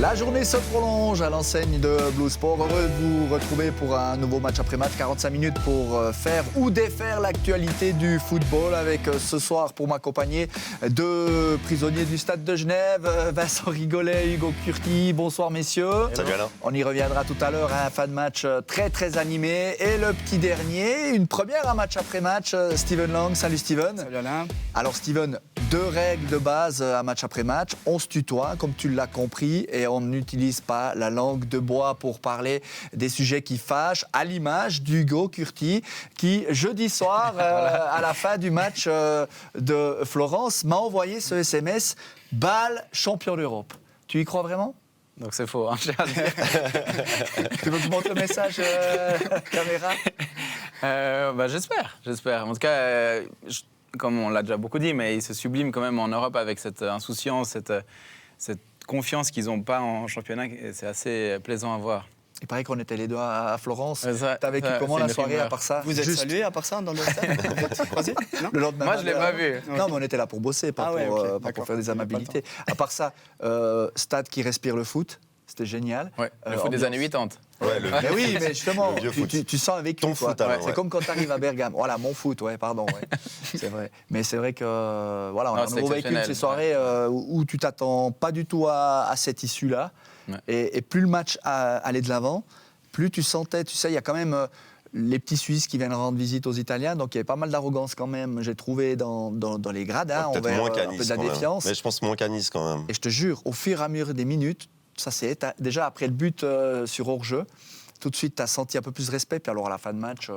La journée se prolonge à l'enseigne de Blue Sport. Heureux de vous retrouver pour un nouveau match après match. 45 minutes pour faire ou défaire l'actualité du football avec ce soir pour m'accompagner deux prisonniers du Stade de Genève, Vincent Rigolet, Hugo Curti. Bonsoir messieurs. Salut Alain. On y reviendra tout à l'heure à un fin de match très très animé. Et le petit dernier, une première à match après match, Steven Lang. Salut Steven. Salut Alain. Alors Steven, deux règles de base à match après match. On se tutoie, comme tu l'as compris, et on n'utilise pas la langue de bois pour parler des sujets qui fâchent, à l'image d'Hugo Curti, qui jeudi soir, à la fin du match de Florence, m'a envoyé ce SMS « Bâle champion d'Europe ». Tu y crois vraiment ? Donc c'est faux, hein, j'ai à dire. Tu veux que je montre le message caméra ? J'espère. En tout cas, comme on l'a déjà beaucoup dit, mais ils se subliment quand même en Europe avec cette insouciance, cette confiance qu'ils n'ont pas en championnat. Et c'est assez plaisant à voir. Il paraît qu'on était les deux à Florence. T'as vécu comment la soirée à part ça ? Vous êtes salués à part ça dans le stade? Le lendemain. Moi, je ne l'ai pas vu. Non, mais on était là pour bosser, pas pour faire des amabilités. À part ça, stade qui respire le foot, c'était génial. Ouais, le foot des années 80. Ouais, Mais oui, mais justement, tu sens avec ton foot. Ouais. C'est comme quand tu arrives à Bergame. Voilà, mon foot, pardon. C'est vrai. Mais c'est vrai que voilà, on a un nouveau véhicule ces soirées où tu t'attends pas du tout à cette issue-là. Ouais. Et plus le match allait de l'avant, plus tu sentais, tu sais, il y a quand même les petits Suisses qui viennent rendre visite aux Italiens, donc il y avait pas mal d'arrogance quand même, j'ai trouvé dans les gradins, peut-être moins qu'à un Nice, peu de la défiance. Mais je pense moins qu'à Nice quand même. Et je te jure, au fur et à mesure des minutes, ça c'est déjà après le but sur hors-jeu, tout de suite tu as senti un peu plus de respect, puis alors à la fin de match...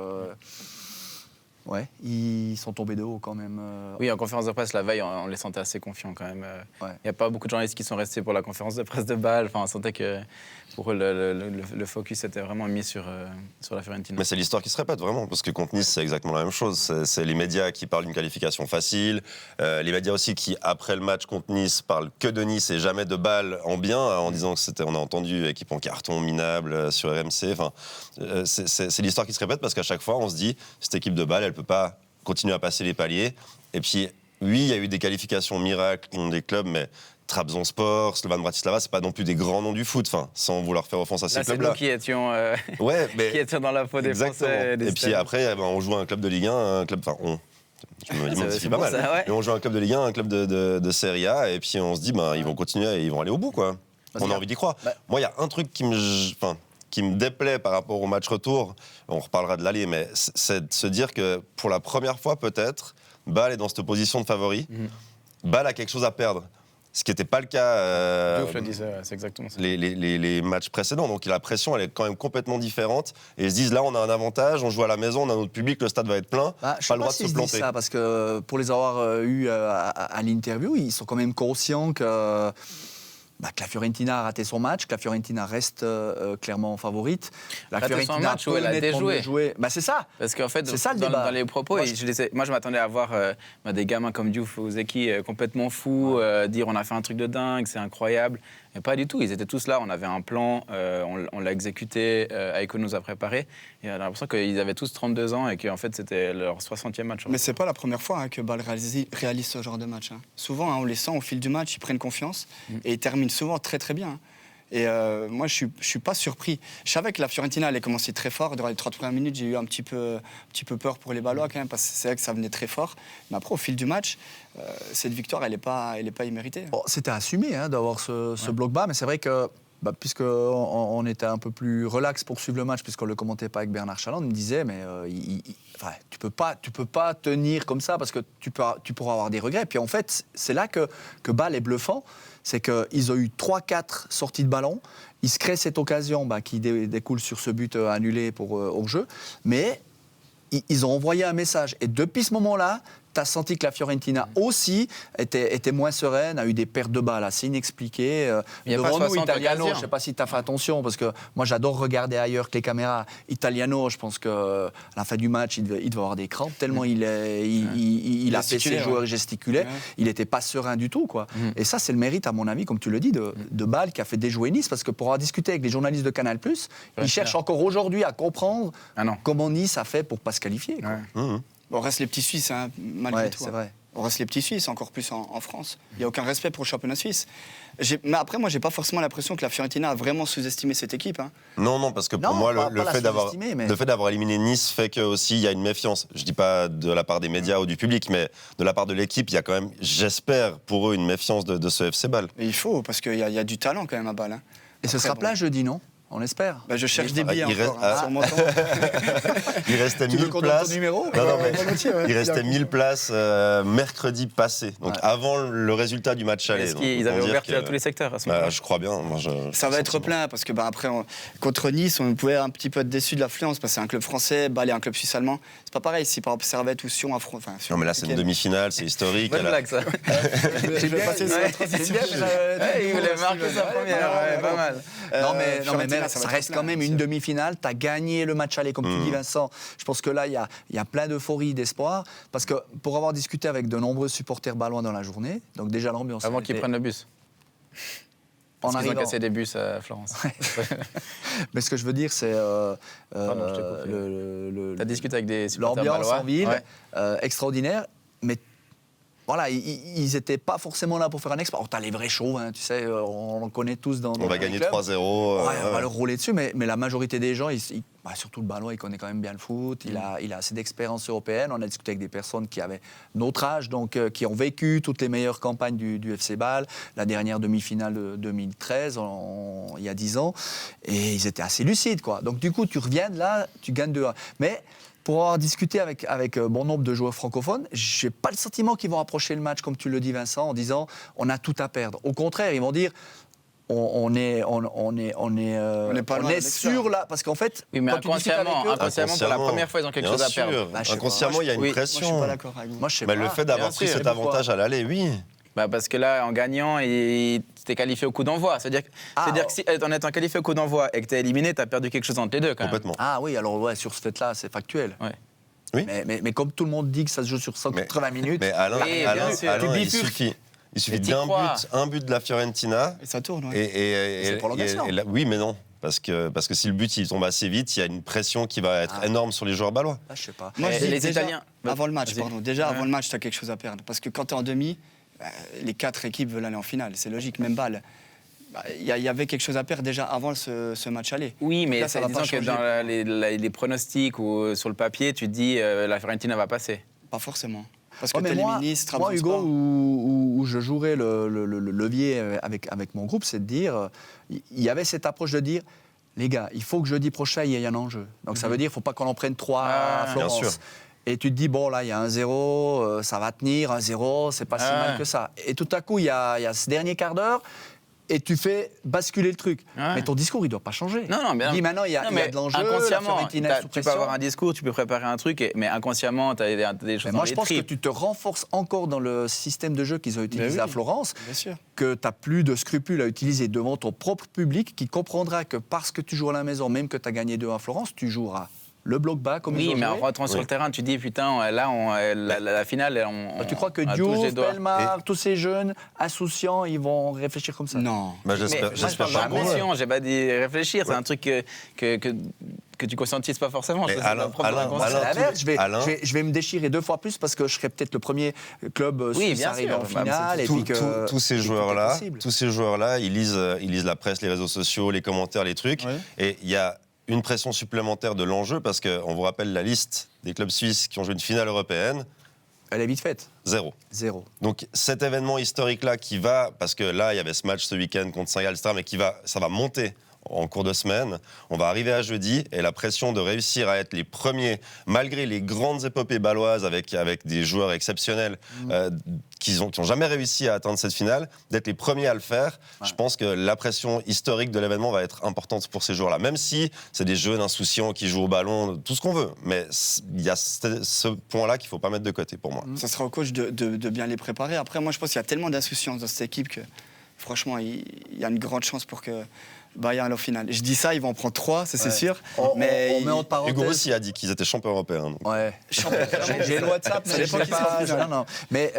ils sont tombés de haut quand même. Oui, en conférence de presse la veille, on les sentait assez confiants quand même. Il n'y a pas beaucoup de journalistes qui sont restés pour la conférence de presse de Bâle. Enfin, on sentait que pour eux, le focus était vraiment mis sur la Fiorentina. Mais c'est l'histoire qui se répète vraiment, parce que contre Nice, c'est exactement la même chose. C'est les médias qui parlent d'une qualification facile, les médias aussi qui, après le match contre Nice, parlent que de Nice et jamais de Bâle en bien, en disant que on a entendu équipe en carton minable sur RMC. Enfin, c'est l'histoire qui se répète parce qu'à chaque fois, on se dit cette équipe de Bâle, elle peut pas continuer à passer les paliers. Et puis, oui, il y a eu des qualifications miracles dans des clubs, mais Trabzonspor, Slovan Bratislava, c'est pas non plus des grands noms du foot, sans vouloir faire offense à ces clubs-là. C'est nous qui étions, qui étions dans la peau des Français. Et puis après, on joue un club de Ligue 1, je me m'identifie pas mal. Ça, ouais. Et on joue un club de Ligue 1, un club de Serie A, et puis on se dit, ils vont continuer et ils vont aller au bout, quoi. On a envie d'y croire. Moi, il y a un truc qui me déplaît par rapport au match retour, on reparlera de l'aller, mais c'est de se dire que pour la première fois peut-être, Bâle est dans cette position de favori. Bâle a quelque chose à perdre, ce qui n'était pas le cas Diouf le disait, c'est exactement ça. les matchs précédents. Donc la pression, elle est quand même complètement différente. Et ils se disent, là, on a un avantage, on joue à la maison, on a notre public, le stade va être plein, je sais pas le droit de se planter. Ça, parce que pour les avoir eus à l'interview, ils sont quand même conscients que la Fiorentina a raté son match, que la Fiorentina reste clairement favorite. La Fiorentina son match où elle a déjoué. C'est ça. Parce qu'en fait, c'est ça, le débat. Dans les propos, moi je m'attendais à voir des gamins comme Diouf ou Zeki complètement fous, dire on a fait un truc de dingue, c'est incroyable. Mais pas du tout, ils étaient tous là, on avait un plan, on l'a exécuté, Aïko nous a préparé. Et on a l'impression qu'ils avaient tous 32 ans et qu'en fait c'était leur 60e match. Mais c'est pas la première fois que Bâle réalise ce genre de match. Souvent, on les sent au fil du match, ils prennent confiance et ils terminent souvent très très bien. Et moi, je suis pas surpris. Je savais que la Fiorentina allait commencer très fort. Dans les 30 premières minutes, j'ai eu un petit peu peur pour les Bâlois quand même, parce que c'est vrai que ça venait très fort. Mais après, au fil du match, cette victoire, elle est pas imméritée. Bon, c'était assumé d'avoir ce bloc bas, mais c'est vrai que puisqu'on était un peu plus relax pour suivre le match, puisqu'on ne le commentait pas avec Bernard Chaland, il me disait, mais tu peux pas tenir comme ça, parce que tu pourras avoir des regrets. Puis en fait, c'est là que Bâle est bluffant, c'est qu'ils ont eu 3-4 sorties de ballon, ils se créent cette occasion qui découle sur ce but annulé pour hors-jeu, mais ils ont envoyé un message. Et depuis ce moment-là, tu as senti que la Fiorentina aussi était moins sereine, a eu des pertes de balles assez inexpliquées. Devant nous, Italiano, je ne sais pas si tu as fait attention, parce que moi j'adore regarder ailleurs que les caméras. Italiano, je pense qu'à la fin du match, il devait avoir des crampes, tellement il a fait ses joueurs gesticulés. Il n'était pas serein du tout, quoi. Et ça, c'est le mérite, à mon avis, comme tu le dis, de Bâle qui a fait déjouer Nice, parce que pour avoir discuté avec les journalistes de Canal+, ils cherchent encore aujourd'hui à comprendre comment Nice a fait pour ne pas se qualifier, quoi. Bon, reste les petits Suisses, malgré tout. C'est vrai. On reste les petits Suisses, encore plus en France. Il n'y a aucun respect pour le championnat suisse. Mais après, moi, j'ai pas forcément l'impression que la Fiorentina a vraiment sous-estimé cette équipe. Hein. Non, parce que pour Non, moi, pas le la fait sous-estimer, mais- d'avoir éliminé Nice fait que aussi il y a une méfiance. Je dis pas de la part des médias ou du public, mais de la part de l'équipe, il y a quand même, j'espère, pour eux, une méfiance de ce FC Bâle. Et il faut, parce qu'il y a du talent quand même à Bâle. Hein. Et ce Après, sera bon. plein jeudi, non? On espère. Bah, je cherche des billets il encore reste- sur mon temps. Il restait Tu veux 1000 qu'on donne places. ton numéro? Non, mais volontiers, ouais. il restait 1000 places mercredi passé, donc Ouais. avant le résultat du match aller. Est-ce Donc, qu'ils autant avaient dire ouvert que- tous les secteurs à ce moment-là? Je crois bien. Moi, Ça va être plein parce que après contre Nice, on pouvait un petit peu être déçu de l'affluence parce que c'est un club français, Bâle est un club suisse-allemand. C'est pas pareil si par exemple Servette ou Sion affrontent. Non, mais là, c'est une demi-finale, c'est historique. Bonne elle a- blague, ça. J'ai bien passer sur la transition. Ouais, il voulait marquer sa première, ouais, pas mal. Non mais Fiorentina, merde, ça ça va reste être quand plein, même c'est une sûr. demi-finale. Tu as gagné le match aller, comme tu dis, Vincent. Je pense que là, il y a plein d'euphorie, d'espoir. Parce que pour avoir discuté avec de nombreux supporters balois dans la journée, donc déjà l'ambiance. Avant elle qu'ils était- prennent le bus. En Parce qu'ils ont arrivant. cassé des bus à Florence. Mais ce que je veux dire, c'est Pardon, je t'ai coupé. T'as discuté avec des supporters l'ambiance balois? en ville, Ouais. extraordinaire. Mais voilà, ils n'étaient pas forcément là pour faire un exploit. Tu as les vrais chauds, hein, tu sais, on en connaît tous dans On va les gagner clubs. 3-0. Ouais, on va leur rouler dessus, mais la majorité des gens, surtout le Balois, il connaît quand même bien le foot, il a assez d'expérience européenne. On a discuté avec des personnes qui avaient notre âge, donc qui ont vécu toutes les meilleures campagnes du FC Bâle, la dernière demi-finale de 2013, il y a 10 ans, et ils étaient assez lucides, quoi. Donc du coup, tu reviens de là, tu gagnes 2-1. Mais pour avoir discuté avec bon nombre de joueurs francophones, je n'ai pas le sentiment qu'ils vont approcher le match, comme tu le dis, Vincent, en disant on a tout à perdre. Au contraire, ils vont dire on est pas loin d'être sûr là, parce qu'en fait, Oui, mais quand tu discutes avec eux, inconsciemment, pour la première fois, ils ont quelque Bien chose à sûr. perdre. Bah, je sais pas. Inconsciemment, il y a une Oui. Moi, je suis pression. pas d'accord avec vous. moi je sais Mais pas. le fait d'avoir Bien pris sûr, cet pourquoi avantage à l'aller, oui. Bah parce que là, en gagnant, tu t'es qualifié au coup d'envoi. C'est-à-dire que si, en étant qualifié au coup d'envoi et que tu es éliminé, tu as perdu quelque chose entre les deux, quand même. Complètement. Ah oui, alors ouais, sur ce fait-là, c'est factuel. Ouais. Oui. Mais comme tout le monde dit que ça se joue sur 180 minutes, Mais Alain, Oui, Alain, bien sûr. Alain, Tu il bifurques. suffit Mais t'y d'un crois. un but de la Fiorentina. Et ça tourne, ouais. Et C'est prolongation. oui, mais non. Parce que si le but il tombe assez vite, il y a une pression qui va être énorme sur les joueurs balois. ah, je sais pas. Moi, je dis les déjà, Italiens. avant le match, Vas-y. pardon. Déjà, Ouais. avant le match, tu as quelque chose à perdre. Parce que quand tu es en demi, les 4 équipes veulent aller en finale. C'est logique, même Bâle. Il y avait quelque chose à perdre déjà avant ce match aller. Oui, mais Là, ça va disons pas que changer. dans les pronostics ou sur le papier, tu te dis la Fiorentina va passer. Pas forcément. Parce que Ouais, mais tu moi, Nice, moi, Hugo, Trabzonspor. où je jouerais le levier avec mon groupe, c'est de dire, il y avait cette approche de dire, les gars, il faut que jeudi prochain, il y ait un enjeu. Donc ça veut dire, il ne faut pas qu'on en prenne 3 à Ah, Florence. bien sûr. Et tu te dis, bon, là, il y a 1-0, ça va tenir, 1-0, c'est pas si Ah. mal que ça. Et tout à coup, il y a ce dernier quart d'heure, et tu fais basculer le truc. Ouais. Mais ton discours, il ne doit pas changer. Non, bien. Dis maintenant, il y a de l'enjeu, la inconsciemment, Fiorentina est sous tu peux pression. avoir un discours, tu peux préparer un truc, mais inconsciemment, tu as des choses Mais dans moi, les je pense que tripes. tu te renforces encore dans le système de jeu qu'ils ont utilisé oui. à Florence, Bien sûr. que tu n'as plus de scrupules à utiliser devant ton propre public, qui comprendra que parce que tu joues à la maison, même que tu as gagné 2 à Florence, tu joueras le bloc bas comme ils Oui, ont mais en joué. rentrant sur le terrain, tu dis putain, là, la finale, on. Tu crois que on touche les Diouf, doigts. Pelmar, tous ces jeunes insouciants, ils vont réfléchir comme ça? Non. Bah, Mais j'espère moi, je parle pas pour eux. d'inconscient, j'ai pas dit réfléchir, c'est un truc que tu conscientises pas forcément. Mais je sais, c'est Alain, un propre Alain, inconscient. Moi, c'est Alain, l'inverse. Alain. Je vais me déchirer 2 fois plus parce que je serai peut-être le premier club Oui, suisse bien arrivé sûr. en Bah, finale. c'est Et Tous- puis que, tous ces et que tout est joueurs-là, possible. ils lisent la presse, les réseaux sociaux, les commentaires, les trucs. Ouais. Et il y a une pression supplémentaire de l'enjeu parce qu'on vous rappelle la liste des clubs suisses qui ont joué une finale européenne, Elle est vite faite. 0. 0. Donc cet événement historique-là qui va, parce que là il y avait ce match ce week-end contre Saint-Gall, etc., mais ça va monter en cours de semaine. On va arriver à jeudi et la pression de réussir à être les premiers, malgré les grandes épopées baloises avec des joueurs exceptionnels qui n'ont jamais réussi à atteindre cette finale, d'être les premiers à le faire. Ouais. Je pense que la pression historique de l'événement va être importante pour ces joueurs-là, même si c'est des jeunes insouciants qui jouent au ballon, tout ce qu'on veut. Mais il y a ce point-là qu'il ne faut pas mettre de côté pour moi. Ça sera au coach de bien les préparer. Après, moi, je pense qu'il y a tellement d'insouciance dans cette équipe que, franchement, il y a une grande chance pour que Bayern au final. Je dis ça, ils vont en prendre 3, ça c'est Ouais. sûr. On mais met entre parenthèses. Hugo aussi a dit qu'ils étaient champions européens. Donc. Ouais. Champion. J'ai le WhatsApp, Ça mais je dépend l'ai qui sera pas. en finale. Non. Mais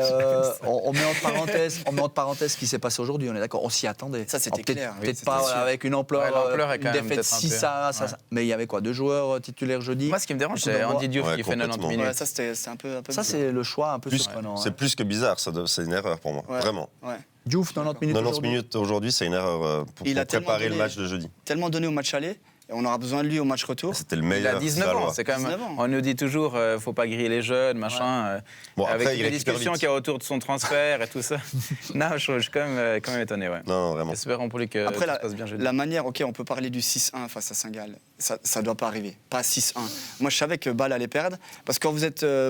on met entre parenthèses ce qui s'est passé aujourd'hui. On est d'accord. On s'y attendait. Ça, c'était Alors, peut-être- clair. Oui, Peut-être c'était pas sûr. avec une ampleur, Ouais, l'ampleur est une quand même défaite peut-être un 6 peu- à. ouais. Mais il y avait quoi, 2 joueurs titulaires jeudi. Moi, ce qui me dérange, Beaucoup c'est d'envois. Andy Diouf Ouais, qui fait 90 complètement. minutes. Ouais, ça c'était un peu. Ça, c'est le choix un peu Plus- surprenant. c'est plus que bizarre, c'est une erreur pour moi. Ouais. Vraiment. Ouais. Diouf, 90 minutes. 90 aujourd'hui. minutes aujourd'hui, c'est une erreur pour Il a tellement préparer le donné- match de jeudi. Tellement donné au match aller, et on aura besoin de lui au match retour. C'était le Il meilleur. a 19 ans, Valois. c'est quand même. 19 ans. On nous dit toujours, faut pas griller les jeunes, machin. Bon, après, avec il toutes les récupère discussions vite. qu'il y a autour de son transfert et tout ça. Non, je suis quand même étonné, ouais. Non, vraiment. Espérons pour lui que Après, tout se passe bien jeudi. la manière, ok, on peut parler du 6-1 face à Saint-Gall. Ça ne doit pas arriver. Pas 6-1. Moi, je savais que Bâle allait perdre. Parce que quand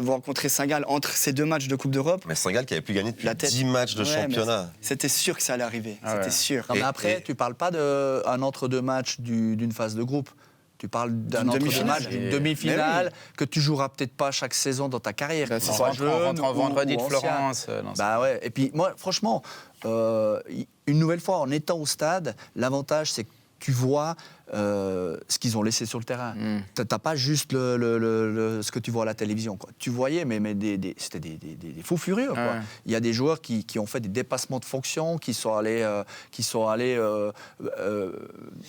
vous rencontrez Saint-Gall entre ces 2 matchs de Coupe d'Europe, Mais Saint-Gall qui avait plus gagné depuis La tête. 10 matchs de ouais, mais championnat. c'était sûr que ça allait arriver. Ah C'était ouais. sûr. Non, mais Et- après, et- tu parles pas d'un entre-deux matchs d'une phase de groupe. Tu parles d'un D'une entre-deux demi-finale. match, d'une Et- demi-finale Mais que tu joueras peut-être pas chaque saison dans ta carrière. Bah, Que c'est tu ça. sois On jeune rentre en ou- vendredi ou de ancien. Florence. Non, Bah ouais. Et puis moi, franchement, une nouvelle fois, en étant au stade, l'avantage, c'est que tu vois ce qu'ils ont laissé sur le terrain. T'as pas juste ce que tu vois à la télévision, quoi. Tu voyais, mais c'était des fous furieux, quoi. Ouais. Il y a des joueurs qui ont fait des dépassements de fonction, qui sont allés.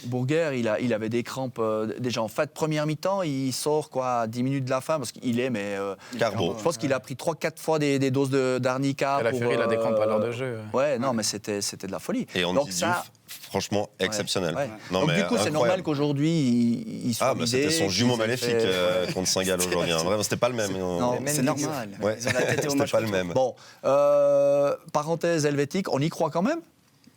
Bourguer, il avait des crampes déjà en fait. Première mi-temps, il sort quoi à 10 minutes de la fin parce qu'il est, mais Carbo. je pense qu'il a pris 3-4 fois des doses d'arnica. La Fury, il a des crampes à l'heure de jeu. Ouais, non, mais c'était de la folie. Et Andy Donc ça, Diouf, franchement, exceptionnel. ouais. Non, Donc mais du coup, c'est incroyable. normal qu'aujourd'hui, ils soient Ah, bah, c'était vidés, son jumeau qu'ils aient maléfique fait- contre Saint-Gall aujourd'hui. Hein. Vraiment, c'était pas le même. Non, C'est normal. Ouais. Ils ont la tête au C'était match pas le retour. même. Bon, parenthèse helvétique, on y croit quand même?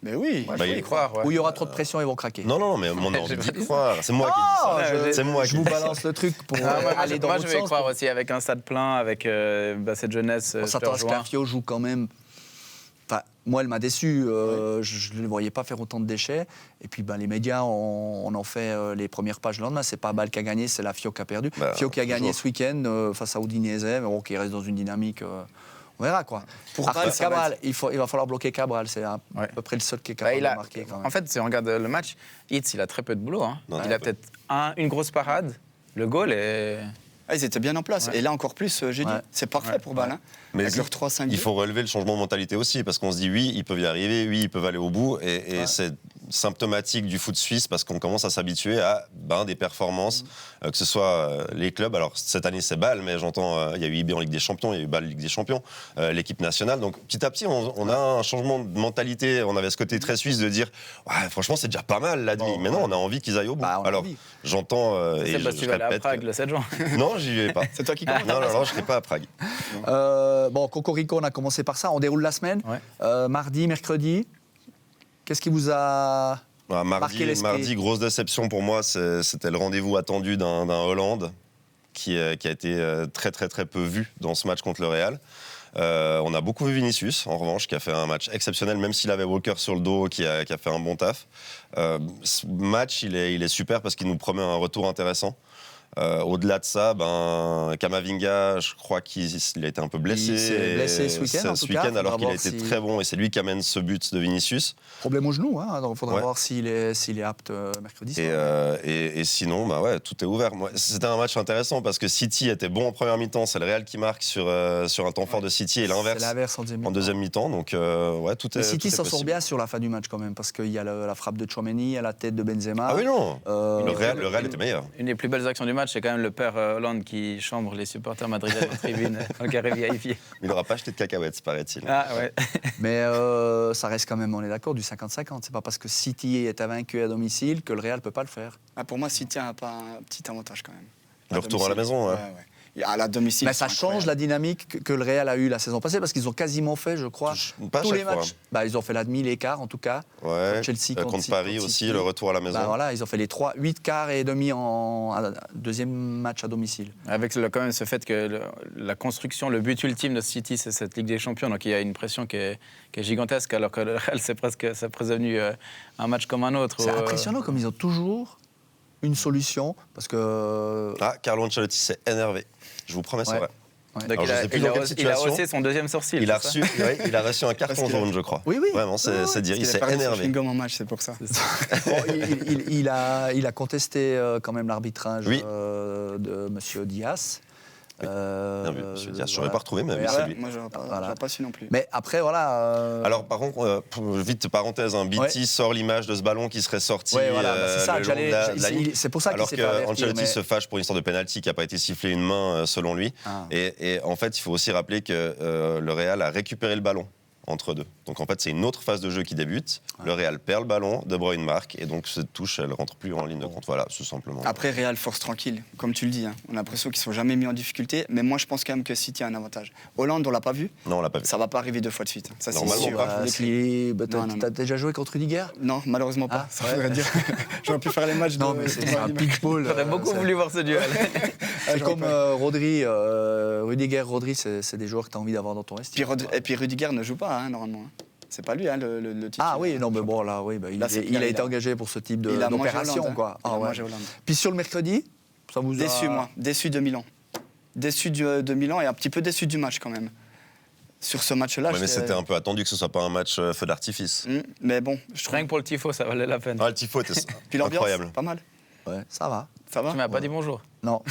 Mais oui. Moi, Bah, je peux il- y croire. Ouais. Ou il y aura trop de pression, ils vont craquer? Non, non, mais on a envie J'ai pas d'y dit ça. croire. C'est moi qui Ah, dis ça. C'est moi je qui vous dis ça. balance le truc pour Ah, moi, aller dans moi, votre je vais y sens. croire aussi avec un stade plein, avec cette jeunesse. On je te s'attend à ce rejoins. qu'Afio joue quand même. Enfin, moi, elle m'a déçu. Je ne le voyais pas faire autant de déchets. Et puis, ben, les médias, on en fait les premières pages le lendemain. C'est pas Bâle qui a gagné, c'est la Fio qui a perdu. Bah, Fio qui a gagné toujours. ce week-end face à Udinese, mais bon, qui reste dans une dynamique. On verra quoi. Pour Après, Bâle, ça va Cabral, il va falloir bloquer Cabral. C'est à Ouais. peu près le seul qui est Bah, capable il a- de marquer. Quand même. En fait, si on regarde le match, Hitz, il a très peu de boulot. Hein. Non, Il très a peu. peut-être une grosse parade. Le goal est. Ah, ils étaient bien en place. Ouais. Et là, encore plus, jeudi. Ouais. C'est parfait Ouais. pour Bâle. Hein. Mais Avec leur 3-5. il faut relever le changement de mentalité aussi, parce qu'on se dit oui, ils peuvent y arriver, oui, ils peuvent aller au bout, et Ouais. c'est symptomatique du foot suisse parce qu'on commence à s'habituer à des performances, que ce soit les clubs. Alors cette année c'est Bâle, mais j'entends il y a eu IB en Ligue des Champions, il y a eu Bâle Ligue des Champions, l'équipe nationale. Donc petit à petit on a un changement de mentalité. On avait ce côté très suisse de dire ouais, franchement c'est déjà pas mal la demi. Bon, Mais non, on a envie qu'ils aillent au bout. Bah, on a Alors envie. j'entends C'est et parce que tu vas aller à répète Prague que- le 7 juin. Non, j'y vais pas. C'est toi qui commence. Non, je serai pas à Prague. Bon, Cocorico, on a commencé par ça. On déroule la semaine. Ouais. Mardi, mercredi. Qu'est-ce qui vous a Ah, marqué l'esprit? mardi, grosse déception pour moi, c'était le rendez-vous attendu d'un Hollande qui a été très très très peu vu dans ce match contre le Real. On a beaucoup vu Vinicius, en revanche, qui a fait un match exceptionnel, même s'il avait Walker sur le dos, qui a fait un bon taf. Ce match, il est super parce qu'il nous promet un retour intéressant. Au-delà de ça, Kamavinga, je crois qu'il a été un peu blessé. Il s'est blessé ce week-end, en tout cas. Faudra alors qu'il a voir été si- très bon, et c'est lui qui amène ce but de Vinicius. Problème au genou, hein, donc il faudra Ouais. voir s'il est apte mercredi soir. Et sinon, ouais, tout est ouvert. C'était un match intéressant parce que City était bon en première mi-temps. C'est le Real qui marque sur un temps fort de City, et l'inverse C'est l'inverse en deuxième mi-temps. Donc, ouais, tout est. Le City tout est s'en sort possible. bien sur la fin du match quand même, parce qu'il y a la frappe de Tchouaméni, il y a la tête de Benzema. Ah oui, non. Euh, Le Real était meilleur. Une des plus belles actions du match, c'est quand même le père Hollande qui chambre les supporters madrilènes en tribune dans le carré VIP. Il n'aura pas acheté de cacahuètes, paraît-il. Ah ouais. Mais ça reste quand même, on est d'accord, du 50-50. C'est pas parce que City est vaincu à domicile que le Real peut pas le faire. Ah, pour moi, City a pas un petit avantage quand même. Le retour à la maison, ouais. Ouais. À la domicile. Mais ça change la dynamique que le Real a eue la saison passée, parce qu'ils ont quasiment fait, je crois, Pas tous chaque les fois. matchs. Bah, ils ont fait la demi, l'écart en tout cas. Ouais. Chelsea contre contre Paris contre aussi, City. le retour à la maison. Bah, voilà, ils ont fait les 8 quarts et demi en deuxième match à domicile. Avec quand même ce fait que la construction, le but ultime de City, c'est cette Ligue des Champions. Donc il y a une pression qui est gigantesque, alors que le Real, c'est presque devenu un match comme un autre. C'est impressionnant comme ils ont toujours une solution, parce que... Ah, Carlo Ancelotti s'est énervé. Je vous promets, c'est Ouais. vrai. Donc Alors, je sais plus dans quelle il a situation. haussé son deuxième sourcil. Il a c'est ça reçu un carton Parce que- jaune, je crois. Oui, oui. Vraiment, c'est dire, il s'est perdu son énervé. chewing-gum en match, c'est pour ça. Bon, il a contesté quand même l'arbitrage Oui. de M. Diaz. Bien vu, monsieur Diaz. Je n'aurais voilà. pas retrouvé, mais oui, Ouais, c'est Ouais, lui. moi, j'aurais pas, Voilà. j'aurais pas su non plus. Mais après, voilà. Alors, par contre, vite parenthèse, Beatty sort l'image de ce ballon qui serait sorti ouais, voilà, bah, c'est ça le que long j'allais. de la ligne. C'est pour ça qu'il Alors s'est que fait avertir. Ancelotti mais- se fâche pour une histoire de penalty qui n'a pas été sifflé une main, selon lui. Ah. Et en fait, il faut aussi rappeler que le Real a récupéré le ballon entre deux. Donc en fait, c'est une autre phase de jeu qui débute. Le Real perd le ballon, De Bruyne marque, et donc cette touche, elle rentre plus en ligne de compte. Voilà, tout simplement. Après, Real force tranquille, comme tu le dis. On a l'impression qu'ils ne sont jamais mis en difficulté, mais moi je pense quand même que City a un avantage. Hollande, on l'a pas vu, Non, on l'a pas vu. ça va pas arriver 2 fois de suite. Ça, c'est Normalement sûr. pas. T'as déjà joué contre Rudiger? Non, malheureusement pas. Ah, ça ouais. voudrait dire. J'aurais pu faire les matchs Non, de. mais c'est un pitbull. J'aurais beaucoup voulu voir ce duel. C'est comme Rodri, Rudiger, Rodri, c'est des joueurs que tu as envie d'avoir dans ton vestiaire. Et puis Rudiger ne joue pas, normalement. C'est pas lui, le titre. Ah oui, non, mais bon, là, oui, bah, Là, c'est il clair, a il été a- engagé pour ce type Il a mangé d'opération, Hollande, quoi. Il a Ah, ouais. mangé Hollande. Puis sur le mercredi, ça vous a... Déçu, moi. Déçu de Milan. Déçu de Milan et un petit peu déçu du match, quand même. Sur ce match-là, Ouais, mais j'étais- c'était un peu attendu que ce soit pas un match feu d'artifice. Mais bon, je trouve. Rien que pour le tifo, ça valait la peine. Ah, le tifo était Puis l'ambiance, incroyable. pas mal. Ouais, ça va. Ça va Tu m'as pas dit bonjour. Non.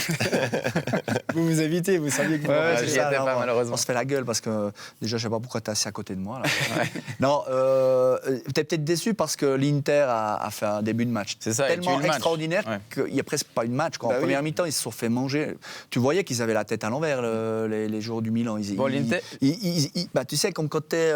Vous vous évitez, vous saviez que vous Ouais, C'est j'y ça, étais là, pas, on- malheureusement. On se fait la gueule parce que déjà, je sais pas pourquoi tu es assis à côté de moi. Là. Non, tu es peut-être déçu parce que l'Inter a fait un début de match C'est ça, il tue tellement le match. extraordinaire Ouais. qu'il n'y a presque pas eu de match. Quoi. Bah En oui. première mi-temps, ils se sont fait manger. Tu voyais qu'ils avaient la tête à l'envers, les joueurs du Milan. Bon, l'Inter- Bah, tu sais, comme quand tu es,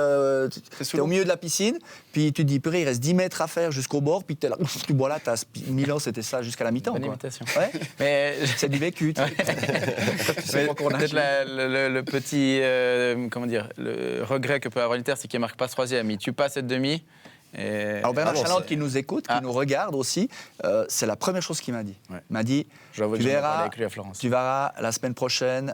sous au l'eau. milieu de la piscine, puis tu te dis, purée, il reste 10 mètres à faire jusqu'au bord, puis là, tu bois là, Milan, c'était ça jusqu'à la mi-temps. Bonne quoi. imitation. Ouais. Mais C'est du vécu. tu sais. Tu sais pas qu'on a peut-être le petit comment dire, le regret que peut avoir l'Inter, c'est qu'il ne marque pas ce troisième. Il tue pas cette demi. Et... Alors Bernard Ah non, Chalante c'est- qui nous écoute, qui Ah. nous regarde aussi, c'est la première chose qu'il m'a dit. Ouais. Il m'a dit, je dois tu vous verras, avec lui à Florence. tu verras la semaine prochaine,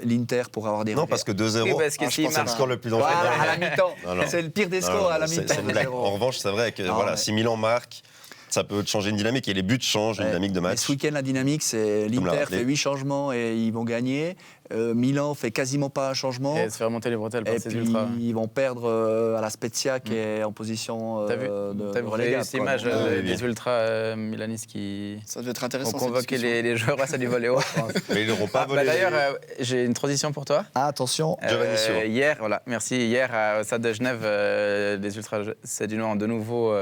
l'Inter pourra avoir des Non, regrets. parce que 2-0, Oui, parce que je s'il pense que c'est le marque- score le plus dangereux. Voilà, à la mi-temps. Non, non. C'est le pire des Non, scores non, à la c'est mi-temps. une blague. En revanche, c'est vrai que Non, voilà, mais- si Milan marque, ça peut changer une dynamique et les buts changent une Ouais. dynamique de Mais match. ce week-end, la dynamique, c'est Comme l'a l'Inter rappelé. fait 8 changements et ils vont gagner. Milan fait quasiment pas un changement. Et se faire monter les bretelles par Et ses puis ultras. ils vont perdre à la Spezia qui est en position T'as vu, de t'as vu relégable, cette quoi. image Donc, oui, des oui. ultras milanistes qui Ça devait être ont intéressant. cette convoqué discussion. les joueurs à du volley haut, je pense. Mais ils n'auront pas Ah, bah, volé. D'ailleurs, j'ai une transition pour toi. Ah, attention. Giovanni Sio. Hier, voilà, merci. Hier, au stade de Genève, les ultras sédunois ont de nouveau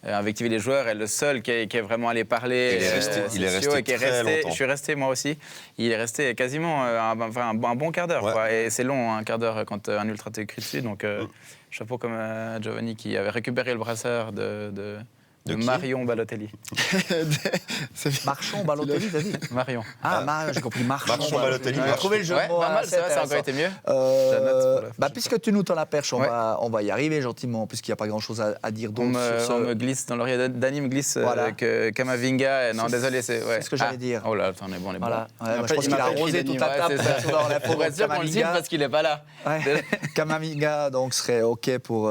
invectivé les joueurs. Et le seul qui est vraiment allé parler, Il est resté- c'est il est Sio, resté et qui est très resté. longtemps. Je suis resté moi aussi. Il est resté quasiment un bon quart d'heure. Ouais. Quoi. Et c'est long, un quart d'heure, quand un ultra te crie dessus. Donc, chapeau comme Giovanni qui avait récupéré le brasseur de De qui Marion Balotelli. Marchand, Balotelli, t'as dit Marion. Ah, j'ai compris. Marchand, Balotelli, On a Marchand. trouvé le jeu de Ouais, mots pas mal, assez c'est vrai, ça a encore intéressant. été mieux. Je la note pour la prochaine Puisque tu nous tends la perche, Ouais. on va y arriver gentiment, puisqu'il n'y a pas grand-chose à dire On d'autre sur me ce... glisse dans l'oreille d'Annie, me glisse Voilà. que Kamavinga. Non, désolé, c'est ouais. c'est ce que j'allais dire. Oh là, attends, on est bon, on est bon. Voilà. Ouais, moi, je m'appelle- pense il qu'il a m'appelle arrosé Kylian toute la Ouais, table c'est ça. dans la Pour être sûr qu'on le cite parce qu'il n'est pas là. Kamavinga donc serait OK pour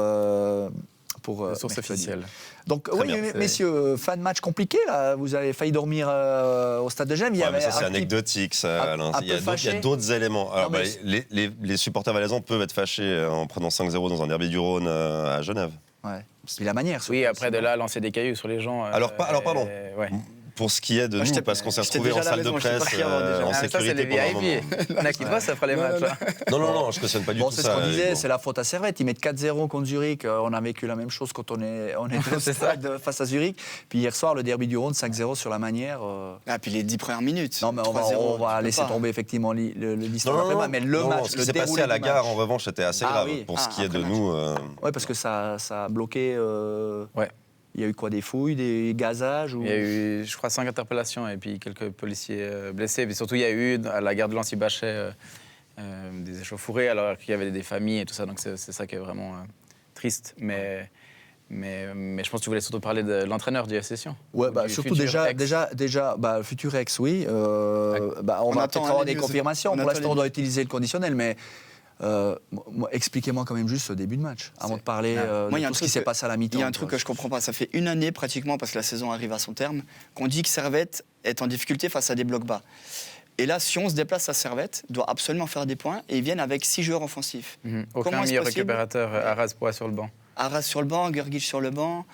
Source mercredi. officielle. Donc Très oui, bien, c'est- messieurs, fin de match compliqué là. Vous avez failli dormir au stade de Genève. Il y Ouais, mais avait ça, c'est un petit- anecdotique, ça, un- Alain. un Il y a peu d'autres- il y a fâché. d'autres éléments. Alors, Non, mais les supporters valaisans peuvent être fâchés en prenant 5-0 dans un derby du Rhône à Genève. Ouais. Puis la manière. surtout. Oui, après de là, lancer des cailloux sur les gens. Alors, pardon. Ouais. Pour ce qui est de Moi, nous, j'étais- parce qu'on s'est j'étais retrouvés en déjà à la salle de maison, j'étais presse parti avant, déjà. en Ah, mais ça, c'est sécurité les pendant un moment. VIP. Il y en a qui bossent après les matchs. là. Non, je cautionne pas du Bon, tout c'est ce ça. qu'on disait, Bon. c'est la faute à Servette. Ils mettent 4-0 contre Zurich. On a vécu la même chose quand on est au C'est ça. stade face à Zurich. Puis hier soir, le derby du Rhône, 5-0 sur la manière. Ah, puis les 10 premières minutes. Non, mais on 3-0, va tu peux laisser pas. tomber effectivement l'histoire Non, après match. Mais le non, match, ce le qui s'est passé déroulé à la du gare, match. en revanche, c'était assez Ah grave. oui. Pour ce qui est de après nous. Oui, parce que ça a bloqué. Ouais. Il y a eu quoi, des fouilles, des gazages ou... Il y a eu, je crois, 5 interpellations et puis quelques policiers blessés. Et puis surtout, il y a eu, à la gare de Lancy-Bachet, des échauffourées alors qu'il y avait des familles et tout ça. Donc c'est ça qui est vraiment triste. Mais je pense que tu voulais surtout parler de l'entraîneur du FC Sion. Ouais, Ou bah, du surtout futur déjà, ex. bah, futur ex, oui. On va attend peut-être avoir les des news. confirmations. On Pour attend l'instant, les on doit utiliser le conditionnel, mais expliquez-moi quand même juste ce début de match, avant de parler Moi, il y de a un tout ce truc qui s'est que- passé à la mi-temps. Il y a un truc que je comprends pas. Ça fait une année pratiquement, parce que la saison arrive à son terme, qu'on dit que Servette est en difficulté face à des blocs bas. Et là, Sion se déplace à Servette, doit absolument faire des points, et ils viennent avec 6 joueurs offensifs. Aucun Comment est-ce meilleur possible? récupérateur, Arras-Poix sur le banc. Arras sur le banc, Gergic sur le banc,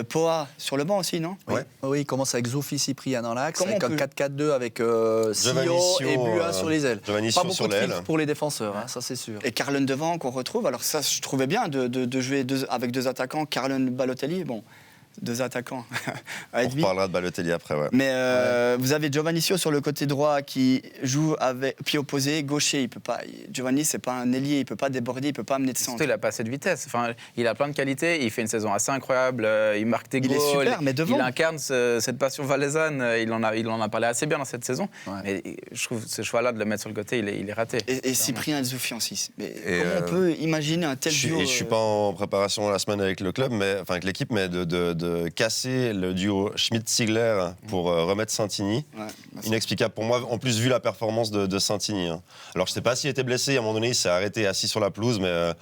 Poa sur le banc aussi, non? Ouais. Oui, il commence avec Zofi Cyprien dans l'axe, Comment avec on un peut- 4-4-2 avec Giovanni Sio et Sio, Bua sur les ailes. Giovanni Pas Sio beaucoup sur de les filtres ailes. pour les défenseurs, hein, ça c'est sûr. Et Carlen devant qu'on retrouve. Alors ça, je trouvais bien de jouer avec 2 attaquants, Carlen, Balotelli. Bon, 2 attaquants à On être mis. reparlera de Balotelli après, ouais. Mais vous avez Giovanni Sio sur le côté droit qui joue avec pied opposé, gaucher. Il peut pas. Giovanni, c'est pas un ailier, il peut pas déborder, il peut pas amener de centre. Surtout, il a pas assez de vitesse. Enfin, il a plein de qualités. Il fait une saison assez incroyable. Il marque des Il goals. est super, mais devant. Il incarne cette passion valaisanne. Il en a parlé assez bien dans cette saison. Ouais. Mais je trouve ce choix-là de le mettre sur le côté, il est raté. Et Cyprien Zoufi en 6. Mais Et, comment on peut imaginer un tel duo Je suis pas en préparation la semaine avec le club, enfin avec l'équipe, mais de casser le duo Schmidt-Sigler pour remettre Santini. Ouais, bah, Inexplicable pour moi, en plus vu la performance de Santini. Hein. Alors je sais pas s'il était blessé, à un moment donné il s'est arrêté assis sur la pelouse, mais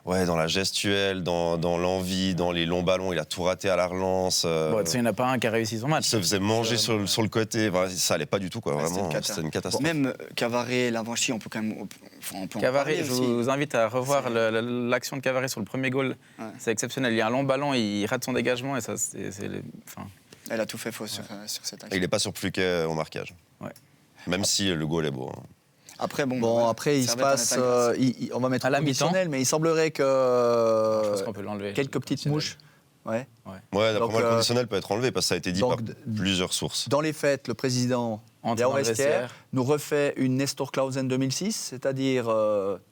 ouais, dans la gestuelle, dans l'envie, dans les longs ballons, il a tout raté à la relance. Bon, il n'y en a pas un qui a réussi son match. Il se faisait manger sur le côté, enfin, ça allait pas du tout quoi, Ouais, vraiment, c'était une catastrophe. Même Cavaret, Lavanchi, on peut quand même. On peut en Cavani, parler je aussi. vous invite à revoir l'action de Cavani sur le premier goal. Ouais. C'est exceptionnel. Il y a un long ballon, il rate son dégagement et ça, enfin, Elle a tout fait faux sur cette Et action. il est pas surpluqué au marquage. Ouais. Même si le goal est beau. Hein. Après, Bon, ouais, après, il se Servette en passe. est à une place. On va mettre À au la conditionnel, mais il semblerait je que. pense qu'on peut l'enlever. Quelques petites mouches. Ouais. Ouais, d'après Donc, moi, le conditionnel peut être enlevé parce que ça a été dit donc, par plusieurs sources. Dans les faits, le président Entre Léo dans le Vestiaire vestiaire. nous refait une Nestor Clausen 2006, c'est-à-dire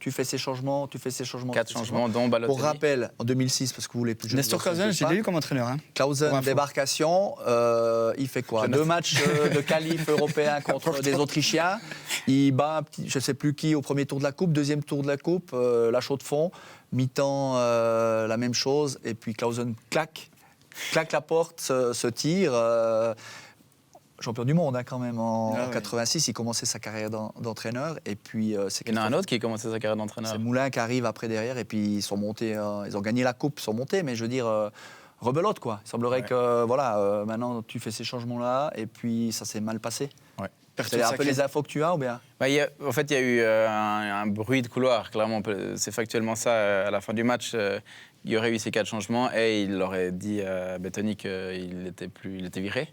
tu fais ces changements, tu fais ces changements. 4 tu fais ces changements, dont Balotelli. Pour rappel, en 2006, parce que vous voulez plus. Nestor Clausen, je l'ai eu comme entraîneur. Hein. Clausen, Pour info. débarcation, il fait quoi? 2 matchs de qualif européen contre des Autrichiens. Il bat, je ne sais plus qui, au premier tour de la Coupe, deuxième tour de la Coupe, la chaude fond. Mi-temps, la même chose. Et puis Clausen claque la porte, se tire. Champion du monde, hein, quand même, en 86. Il commençait sa carrière d'entraîneur. Et puis, Il y en a un autre qui a commencé sa carrière d'entraîneur. c'est Moulin qui arrive après derrière. Et puis, ils sont montés. Ils ont gagné la Coupe, ils sont montés. Mais je veux dire, rebelote, quoi. Il semblerait que, voilà, maintenant, tu fais ces changements-là. Et puis, ça s'est mal passé. C'est un peu les infos que tu as, ou bien? Bah, en fait, il y a eu un bruit de couloir, clairement. C'est factuellement ça. À la fin du match, il y aurait eu ces 4 changements et il aurait dit à Bettoni qu'il était viré.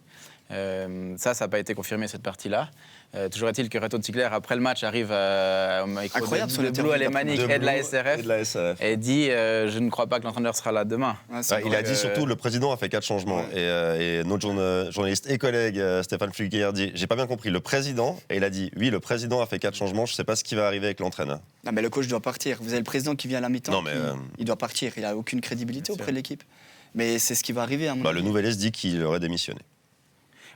Ça n'a pas été confirmé, cette partie-là. Toujours est-il que Reto Ziegler, après le match, arrive au micro Incroyable, son de Blue interview Alémanique et de la SRF Et de la SRF. et dit je ne crois pas que l'entraîneur sera là demain. Ouais, c'est Il vrai. a dit surtout, le président a fait 4 changements. Et notre journaliste et collègue Stéphane Fluguier dit, j'ai pas bien compris, le président, et il a dit, oui, le président a fait 4 changements, je sais pas ce qui va arriver avec l'entraîneur. Non, mais le coach doit partir. Vous avez le président qui vient à la mi-temps. Non, mais, Il doit partir. Il n'a aucune crédibilité auprès de l'équipe. Mais c'est ce qui va arriver, à mon Bah, avis. le Nouvel-Est dit qu'il aurait démissionné.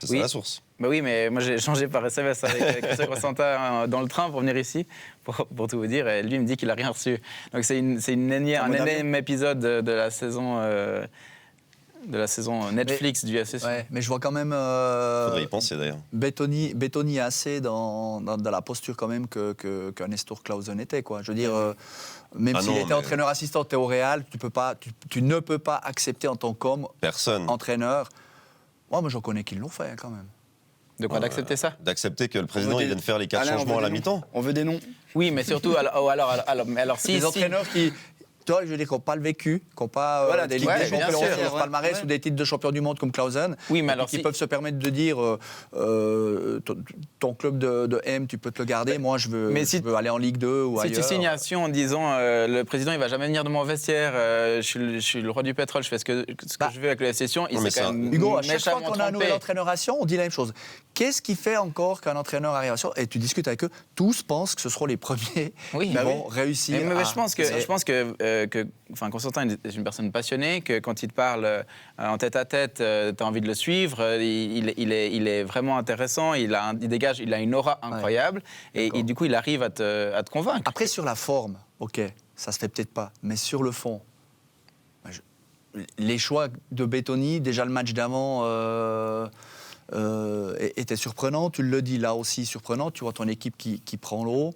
C'est Oui. ça la source. Bah oui, mais moi j'ai échangé par SMS avec Christophe Constantin dans le train pour venir ici, pour tout vous dire, et lui il me dit qu'il n'a rien reçu. Donc c'est un énième épisode de la saison Netflix du FC. Ouais, mais je vois quand même. Faudrait y penser d'ailleurs. Bettoni est assez dans la posture quand même qu'un Nestor Clausen était, quoi. Je veux dire, même Ah s'il non, était mais- entraîneur-assistant, t'es au Real, tu ne peux pas accepter en tant qu'homme, Personne. entraîneur. Moi, j'en connais qui l'ont fait, hein, quand même. De quoi d'accepter ça? D'accepter que le président On veut il des- vienne faire les 4 Alain, on changements à veut la des mi-temps. noms. On veut des noms. Oui, mais surtout, alors si... Des si- entraîneurs qui. Toi, je veux dire, qui n'ont pas le vécu, qui n'ont pas Voilà, des qui- Ligues ouais, des bien champions, sûr, des ouais. palmarès Ouais. ou des titres de champion du monde comme Clausen. Oui, mais et alors qui si- peuvent se permettre de dire ton club de M, tu peux te le garder. Moi, je veux aller en Ligue 2 ou Si ailleurs. tu signes à Sion en disant le président il va jamais venir de mon vestiaire, je suis le roi du pétrole, je fais ce que je veux avec le FC Sion, il Non, mais s'est quand ça- même Hugo, à chaque fois méchamment qu'on a un nouvel trompé. entraîneur à Sion, on dit la même chose. Qu'est-ce qui fait encore qu'un entraîneur arrive à Sion? Et tu discutes avec eux, tous pensent que ce seront les premiers Oui. qui Bah vont réussir. Mais à- je pense que Constantin est une personne passionnée, que quand il te parle en tête à tête, tu as envie de le suivre. Il est vraiment intéressant. Il a une aura incroyable. Et du coup, il arrive à te convaincre. Après, sur la forme, ok, ça se fait peut-être pas. Mais sur le fond, les choix de Bettoni, déjà le match d'avant était surprenant. Tu le dis là aussi, surprenant. Tu vois ton équipe qui prend l'eau.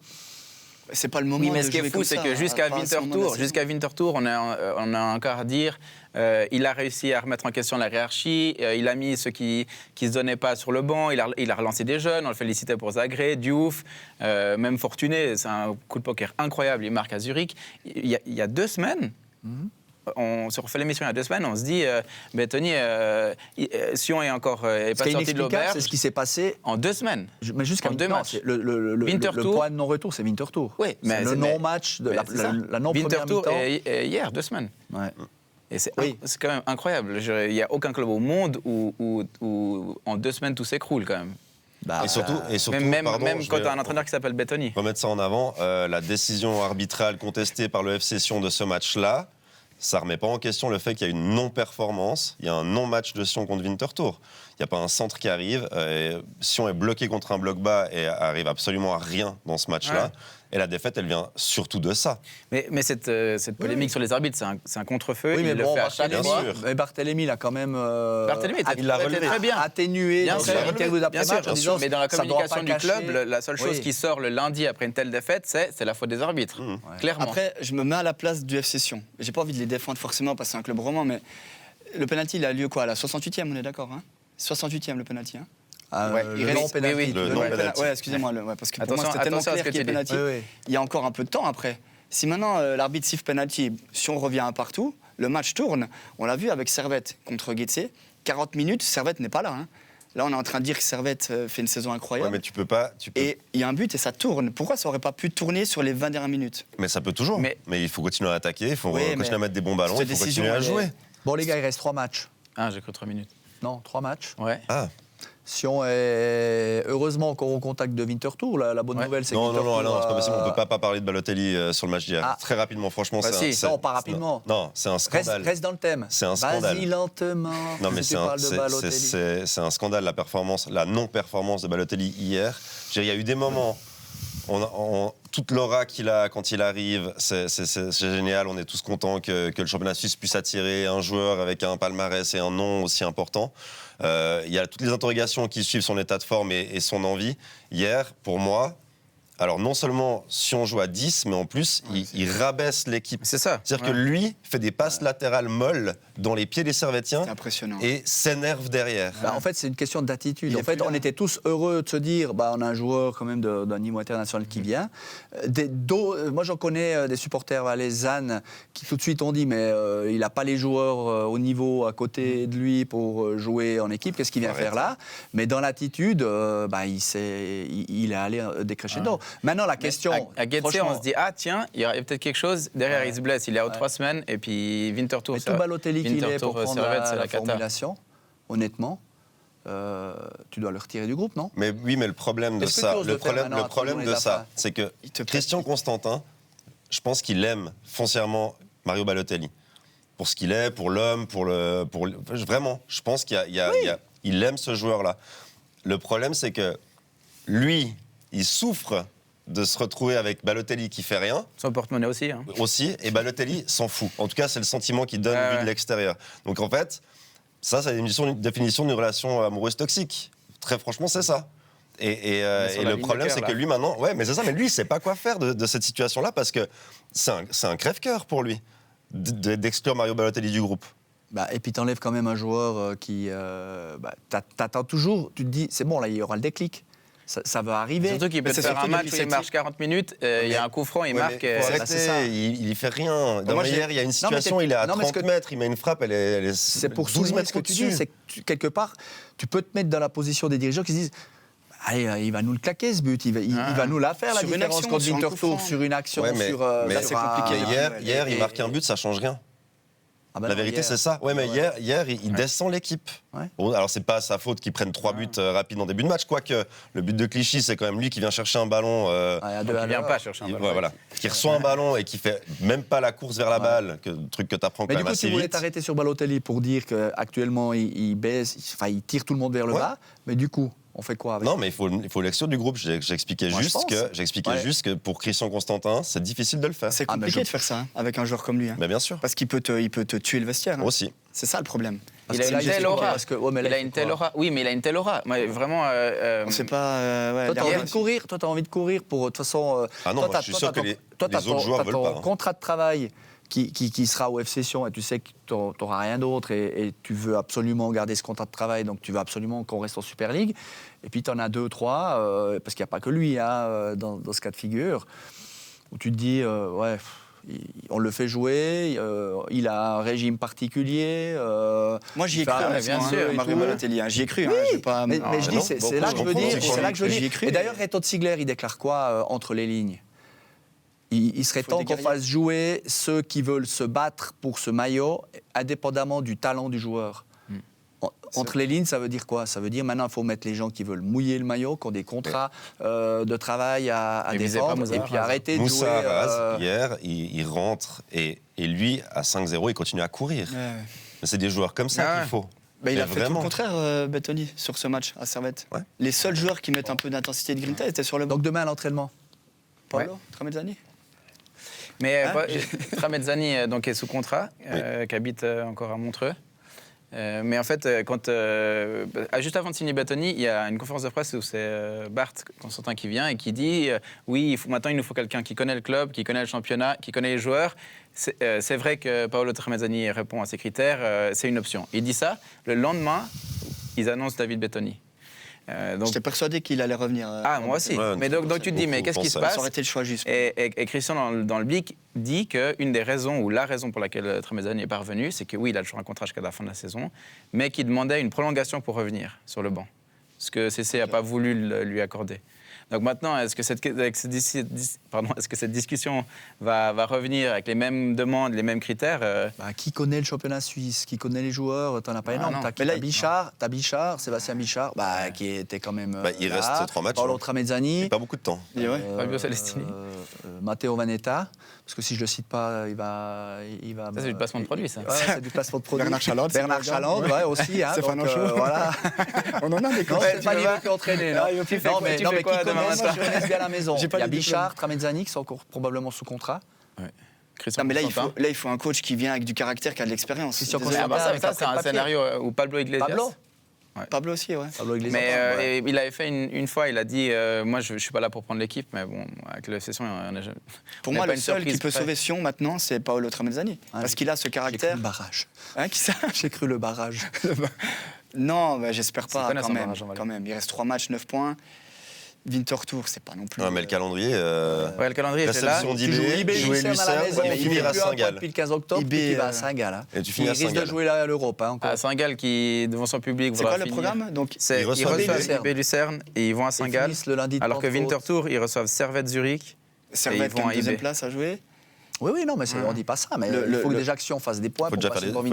C'est pas le moment. Oui, mais de ce qui est jouer fou, comme c'est ça, que jusqu'à pas à ce moment de la saison. Winter Tour, on a encore à dire, il a réussi à remettre en question la hiérarchie, il a mis ceux qui se donnaient pas sur le banc, il a relancé des jeunes, on le félicitait pour Zagreb, Diouf, même Fortuné, c'est un coup de poker incroyable, il marque à Zurich. Il y a 2 semaines, on se refait l'émission il y a 2 semaines, on se dit, Tony, Sion est encore Ce pas qui est sorti de inexplicable, l'auberge c'est ce qui s'est passé. en 2 semaines. Mais jusqu'à En 2 non, matchs. c'est le Winter Tour. point de non-retour, c'est Winter Tour. Oui, mais c'est le non-match de la non-première Winter Tour mi-temps. et hier, 2 semaines. Ouais. Et c'est Oui. c'est quand même incroyable. Il n'y a aucun club au monde où en 2 semaines tout s'écroule quand même. Bah, Et surtout, Même pardon, je quand vais tu as un entraîneur qui s'appelle Bettoni. remettre ça en avant, la décision arbitrale contestée par le FC Sion de ce match-là, ça ne remet pas en question le fait qu'il y a une non-performance, il y a un non-match de Sion contre Winterthur. Il n'y a pas un centre qui arrive, Sion est bloqué contre un bloc bas et arrive absolument à rien dans ce match-là. Ouais. Et la défaite, elle vient surtout de ça. Mais cette polémique sur les arbitres, c'est un contre-feu. oui, mais il le bon, fait à chaque Bien fois. sûr. Mais Barthélemy, il a quand même Barthélemy était il l'a relevé. très bien. atténué Bien dans sûr, ses interviews bien d'après-match sûr, en disant mais dans la ça doit communication pas du cacher. club, la seule chose Oui. qui sort le lundi après une telle défaite, c'est la faute des arbitres. Clairement. Après, je me mets à la place du FC Sion. J'ai pas envie de les défendre forcément parce que c'est un club roman, mais le penalty, il a lieu quoi à la 68e, on est d'accord, hein 68e le penalty. Hein Ouais, il le reste- non-pénalty. oui, oui. Le non-penalty. Ouais, excusez-moi, parce que pour moi c'était tellement attention à ce clair que qu'il y ait tu dis. penalty. Oui, oui. Il y a encore un peu de temps après. Si maintenant l'arbitre siffle penalty, si on revient à partout, le match tourne. On l'a vu avec Servette contre Guetze. 40 minutes, Servette n'est pas là. Hein. Là, on est en train de dire que Servette fait une saison Ouais, incroyable. mais tu peux pas. Et il y a un but et ça tourne. Pourquoi ça aurait pas pu tourner sur les 20 dernières minutes? Mais ça peut toujours. Mais- Mais il faut continuer à attaquer, il faut Oui, continuer mais à mettre des bons ballons, cette il faut décision, continuer à elle est- jouer. Bon, les gars, il reste 3 matchs. Ah, j'ai cru 3 minutes. Non, 3 matchs. Ouais. Ah, Sion est heureusement encore au contact de Winterthur. La bonne Ouais. nouvelle, c'est que non, Winterthur, Alain, c'est pas possible, on peut pas parler de Balotelli sur le match d'hier. Ah. Très rapidement, franchement, Bah c'est si, un- non, pas rapidement. Non, c'est un Reste, scandale. reste dans le thème. C'est un scandale. Vas-y lentement. Non, mais si c'est tu un, parles de Balotelli. c'est un scandale, la non-performance de Balotelli hier. Je veux dire, il y a eu des moments, toute l'aura qu'il a quand il arrive, c'est génial, on est tous contents que le championnat suisse puisse attirer un joueur avec un palmarès et un nom aussi important. Il y a toutes les interrogations qui suivent son état de forme et son envie. Hier, pour moi, alors non seulement si on joue à 10, mais en plus, il rabaisse l'équipe. C'est ça. C'est-à-dire Ouais. que lui fait des passes latérales molles dans les pieds des Servettiens C'est impressionnant. et s'énerve derrière. Bah, en fait, c'est une question d'attitude. Il est En fait, plus là. on était tous heureux de se dire, on a un joueur quand même d'un niveau international qui vient. Moi, j'en connais des supporters valaisannes qui tout de suite ont dit, mais il n'a pas les joueurs au niveau à côté de lui pour jouer en équipe. Qu'est-ce qu'il vient faire là? Mais dans l'attitude, il est allé décrescendo. Maintenant, la question. À Guetze, franchement, on se dit, ah tiens, il y a peut-être quelque chose. Derrière, il se blesse. Il est out 3 semaines. Et puis Winterthur, mais tout Balotelli qu'il est pour prendre Servette, c'est la la cata. formulation, honnêtement, tu dois le retirer du groupe, non? Mais oui, mais le problème de Est-ce que ça, tu oses le le faire problème, maintenant le à problème 30 de jours, ça, il a pas. c'est que Il te Christian Constantin, je pense qu'il aime foncièrement Mario Balotelli. Pour ce qu'il est, pour l'homme, vraiment, je pense qu'il aime ce joueur-là. Le problème, c'est que lui, il souffre de se retrouver avec Balotelli qui fait rien Son porte-monnaie aussi. Hein. aussi, et Balotelli s'en fout. En tout cas, c'est le sentiment qu'il donne vu de l'extérieur. Donc en fait, ça, c'est une définition d'une relation amoureuse toxique. Très franchement, c'est ça. Et sur la le ligne problème, de cœur, c'est que là. lui maintenant, ouais, mais c'est ça, mais lui, il sait pas quoi faire de cette situation-là parce que c'est un crève-cœur pour lui d'exclure Mario Balotelli du groupe. Et puis t'enlèves quand même un joueur qui... t'attends toujours, tu te dis, c'est bon, là, il y aura le déclic. Ça va arriver. Surtout qu'il peut Mais te c'est faire un surtout match depuis où il cette- marche 40 minutes, il y a un coup franc, il Ouais, marque. mais faut c'est arrêter, ça. il y fait rien. Moi, Hier, il y a une situation, t'es- il est à non, mais 30 ce que- mètres, il met une frappe, elle est C'est pour 12 souligner mètres ce que tu au-dessus. dis, c'est que quelque part, tu peux te mettre dans la position des dirigeants qui se disent, allez, il va nous le claquer ce but, il va nous la faire la Sur une différence action, contre sur un coup Winterthur, franc. sur une action, Ouais, mais- sur... mais sur c'est un- compliqué. Hier, il marque un but, ça change rien. Ah bah La non, vérité, hier- c'est ça. Ouais, mais hier, il descend l'équipe. Ouais. Bon, alors, c'est pas sa faute qu'il prenne 3 buts rapides en début de match, quoique le but de Clichy, c'est quand même lui qui vient chercher un ballon. à deux Il à vient l'heure. pas chercher un ballon. Voilà, qui reçoit un ballon et qui fait même pas la course vers la balle, truc que tu apprends Mais quand du même coup, tu assez voulais vite. t'arrêter sur Balotelli pour dire qu'actuellement, il baisse, il tire tout le monde vers le Ouais. bas, mais du coup, on fait quoi avec Non, mais il faut l'exclure du groupe. J'expliquais Moi, je juste, pense. Ouais. juste que pour Christian Constantin, c'est difficile de le faire. C'est Ah, mais compliqué je- de faire ça avec un joueur comme lui. Hein. Mais bien sûr. Parce qu'il peut te tuer le vestiaire. Hein. Aussi. C'est ça le problème. Parce Il a que là, une telle aura. parce que- ouais, mais là, Il a il une fait telle quoi aura. Oui, mais il a une telle aura. Moi, vraiment. On sait pas. Ouais, Toi, t'as derrière, envie de courir. Toi, t'as envie de courir pour de toute façon. Ah non, toi, moi, je suis sûr que les autres joueurs t'as veulent ton pas, hein. contrat de travail qui sera au F-Session et tu sais que tu n'auras rien d'autre et tu veux absolument garder ce contrat de travail, donc tu veux absolument qu'on reste en Super League. Et puis tu en as 2, 3, parce qu'il n'y a pas que lui hein, dans ce cas de figure, où tu te dis, ouais, on le fait jouer, il a un régime particulier. Moi, j'y ai il fait cru, un- bien honnêtement, sûr, hein, et Mario tout. Balotelli. J'y ai cru. Oui, J'ai pas... mais Ah, je non, dis, c'est beaucoup, là je que je veux comprends, dire. c'est C'est là que je veux j'y ai dire. cru. Et d'ailleurs, Reto Ziegler, il déclare quoi entre les lignes? Il serait Faut temps des qu'on guerriers. fasse jouer ceux qui veulent se battre pour ce maillot, indépendamment du talent du joueur. Entre les lignes, ça veut dire quoi? Ça veut dire maintenant, il faut mettre les gens qui veulent mouiller le maillot, qui ont des contrats de travail à Mais visez pas défendre, Moussa et puis Arras. arrêter de Moussa jouer. Arras, hier, il rentre et lui, à 5-0, il continue à courir. Ouais. Mais c'est des joueurs comme ça Ah ouais. qu'il faut. Bah, il Mais a fait tout vraiment. le contraire, Bettoni, sur ce match à Servette. Ouais. Les seuls joueurs qui mettent un peu d'intensité et de grinta étaient sur le banc. Donc demain à l'entraînement. Paolo Tramezzani. Mais Hein Tramezzani donc, est sous contrat, qui habite encore à Montreux. Mais en fait, juste avant de signer Bettoni, il y a une conférence de presse où c'est Bart Constantin qui vient et qui dit oui, maintenant il nous faut quelqu'un qui connaît le club, qui connaît le championnat, qui connaît les joueurs. C'est vrai que Paolo Tramezzani répond à ces critères, c'est une option. Il dit ça, le lendemain, ils annoncent David Bettoni. Donc, J'étais persuadé qu'il allait revenir. moi aussi. Ouais, Mais donc tu te dis, mais qu'est-ce qui se beaucoup passe? Ça aurait été le choix juste. Et Christian, dans le Blick, dit qu'une des raisons, ou la raison pour laquelle Tramezzani est parvenu, c'est que oui, il a toujours un contrat jusqu'à la fin de la saison, mais qu'il demandait une prolongation pour revenir sur le banc. Ce que CC n'a pas voulu lui accorder. Donc maintenant, est-ce que cette discussion va revenir avec les mêmes demandes, les mêmes critères Bah, qui connaît le championnat suisse? Qui connaît les joueurs? T'en as pas énorme. non. T'as Mais là, Bichard, Sébastien Bichard, qui était quand même. Il là. reste 3 matchs. Paolo hein. Tramezzani. Pas beaucoup de temps. Et ouais. Fabio Celestini. Matteo Vanetta, parce que si je le cite pas, il va. Ça, c'est du placement de produit, ça. Ouais, c'est du placement de produit. Bernard Chalande, Bernard c'est Chalande, bien. ouais, aussi. Hein, Stéphane donc, Anchaud. voilà. On en a des Non, coachs. c'est pas lui qui entraîné. Non, Ah, il fait non, quoi mais, tu non, fais mais quoi qui demain connaissent, matin qui connaissent bien la maison. J'ai Il pas y a les diplômes. Bichard, Tramezzani qui sont encore probablement sous contrat. Christian Non, mais là Constantin. il faut un coach qui vient avec du caractère, qui a de l'expérience. Christian Désolé. Ah bah ça, avec ça, un c'est un papier. scénario où Pablo Iglesias. Pablo Pablo aussi, ouais. Pablo Iglesias, Mais ouais. il avait fait une fois, il a dit moi je suis pas là pour prendre l'équipe, mais bon, avec le session, on a jamais. Pour on moi, n'est pas le une seul qui surprise peut près. sauver Sion maintenant, c'est Paolo Tramezzani. Parce qu'il a ce J'ai cru caractère. le barrage. Hein, qui ça J'ai cru le barrage. Non, bah, j'espère C'est pas connaissant, quand même, barrage, on va quand même. Il reste 3 matchs, 9 points. Winter Tour, c'est pas non plus. Non, mais le calendrier. Ouais, le calendrier était là. réception Tu joues d'IB, IB jouer Lucerne à la Lucerne, maison, et il finir fait à plus un point Saint-Gall. depuis le 15 octobre, IB, puis tu vas à Saint-Gall. Hein. Et tu Il finis à risque de Saint-Gall. jouer à l'Europe hein, encore. À Saint-Gall qui, devant son public, C'est voudra quoi le finir. programme Donc, Ils Ils reçoivent reçoivent Lucerne. IB Lucerne et ils vont à Ils Saint-Gall. finissent le lundi de Alors que Pentecôte. Winter Tour, ils reçoivent Servette Zurich. Servette ils vont comme à deuxième IB. place à jouer. Oui, non, mais on dit pas ça. Mais il faut que déjà Action fasse des points. Il faut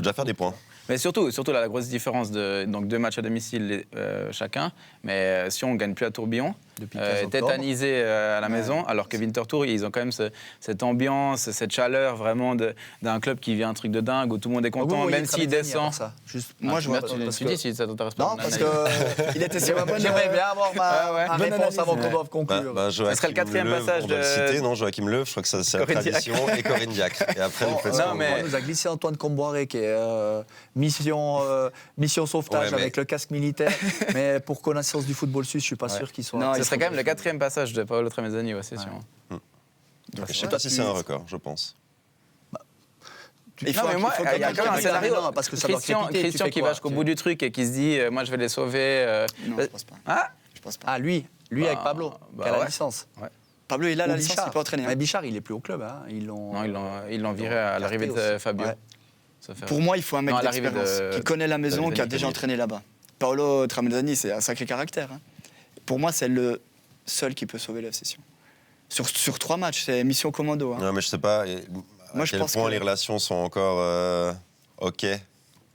déjà faire des points. Mais surtout là, la grosse différence donc 2 matchs à domicile chacun. Mais si on gagne plus à Tourbillon, Depuis le 15 octobre. tétanisé à la maison, alors que Winter Tour, ils ont quand même cette ambiance, cette chaleur vraiment d'un club qui vient un truc de dingue où tout le monde est content, même s'il descend. Moi, je vois. Tu dis si ça t'intéresse pas. Non, parce que Il était sur la bonne. j'aimerais bien avoir ma Bonne réponse avant analyse. qu'on doive conclure. Joachim serait le 4e Löw, passage on doit le de- citer, non, Joachim Löw, je crois que ça, c'est la Corinne Diacre. tradition, et Corinne Diacre. Et après, vous faites non, ce que vous mais- voulez. On nous a glissé Antoine Comboiré qui est mission sauvetage Ouais, mais- avec le casque militaire. Mais pour connaissance du football suisse, je suis pas sûr qu'il soit. Non, Ce il serait faut- quand même le 4e passage de Paolo Tramezzani, ouais, c'est sûr. Je sais pas si c'est un record, je pense. Il faut Non, mais moi, faut il y a quand même un quelqu'un- scénario. non, parce que ça doit Christian crépiter, tu fais qui quoi, va jusqu'au tu- bout du truc et qui se dit moi, je vais les sauver. Non, je pense pas. Ah Je pense pas. Ah, lui avec Pablo, bah qui a la ouais. licence. Pablo, il a la Ou licence, il peut entraîner. hein. Mais Bichard, il est plus au club. Hein. Non, ils l'ont viré à l'arrivée de Carté aussi. Fabio. Ouais. Ça fait- Pour moi, il faut un mec Non, à l'arrivée d'expérience de- qui connaît la maison, qui a déjà entraîné là-bas. Paolo Tramezzani, c'est un sacré caractère. hein. Pour moi, c'est le seul qui peut sauver la session. Sur 3 matchs, c'est mission commando. hein. Non, mais je sais pas Moi, à je quel pense point que- les relations sont encore OK.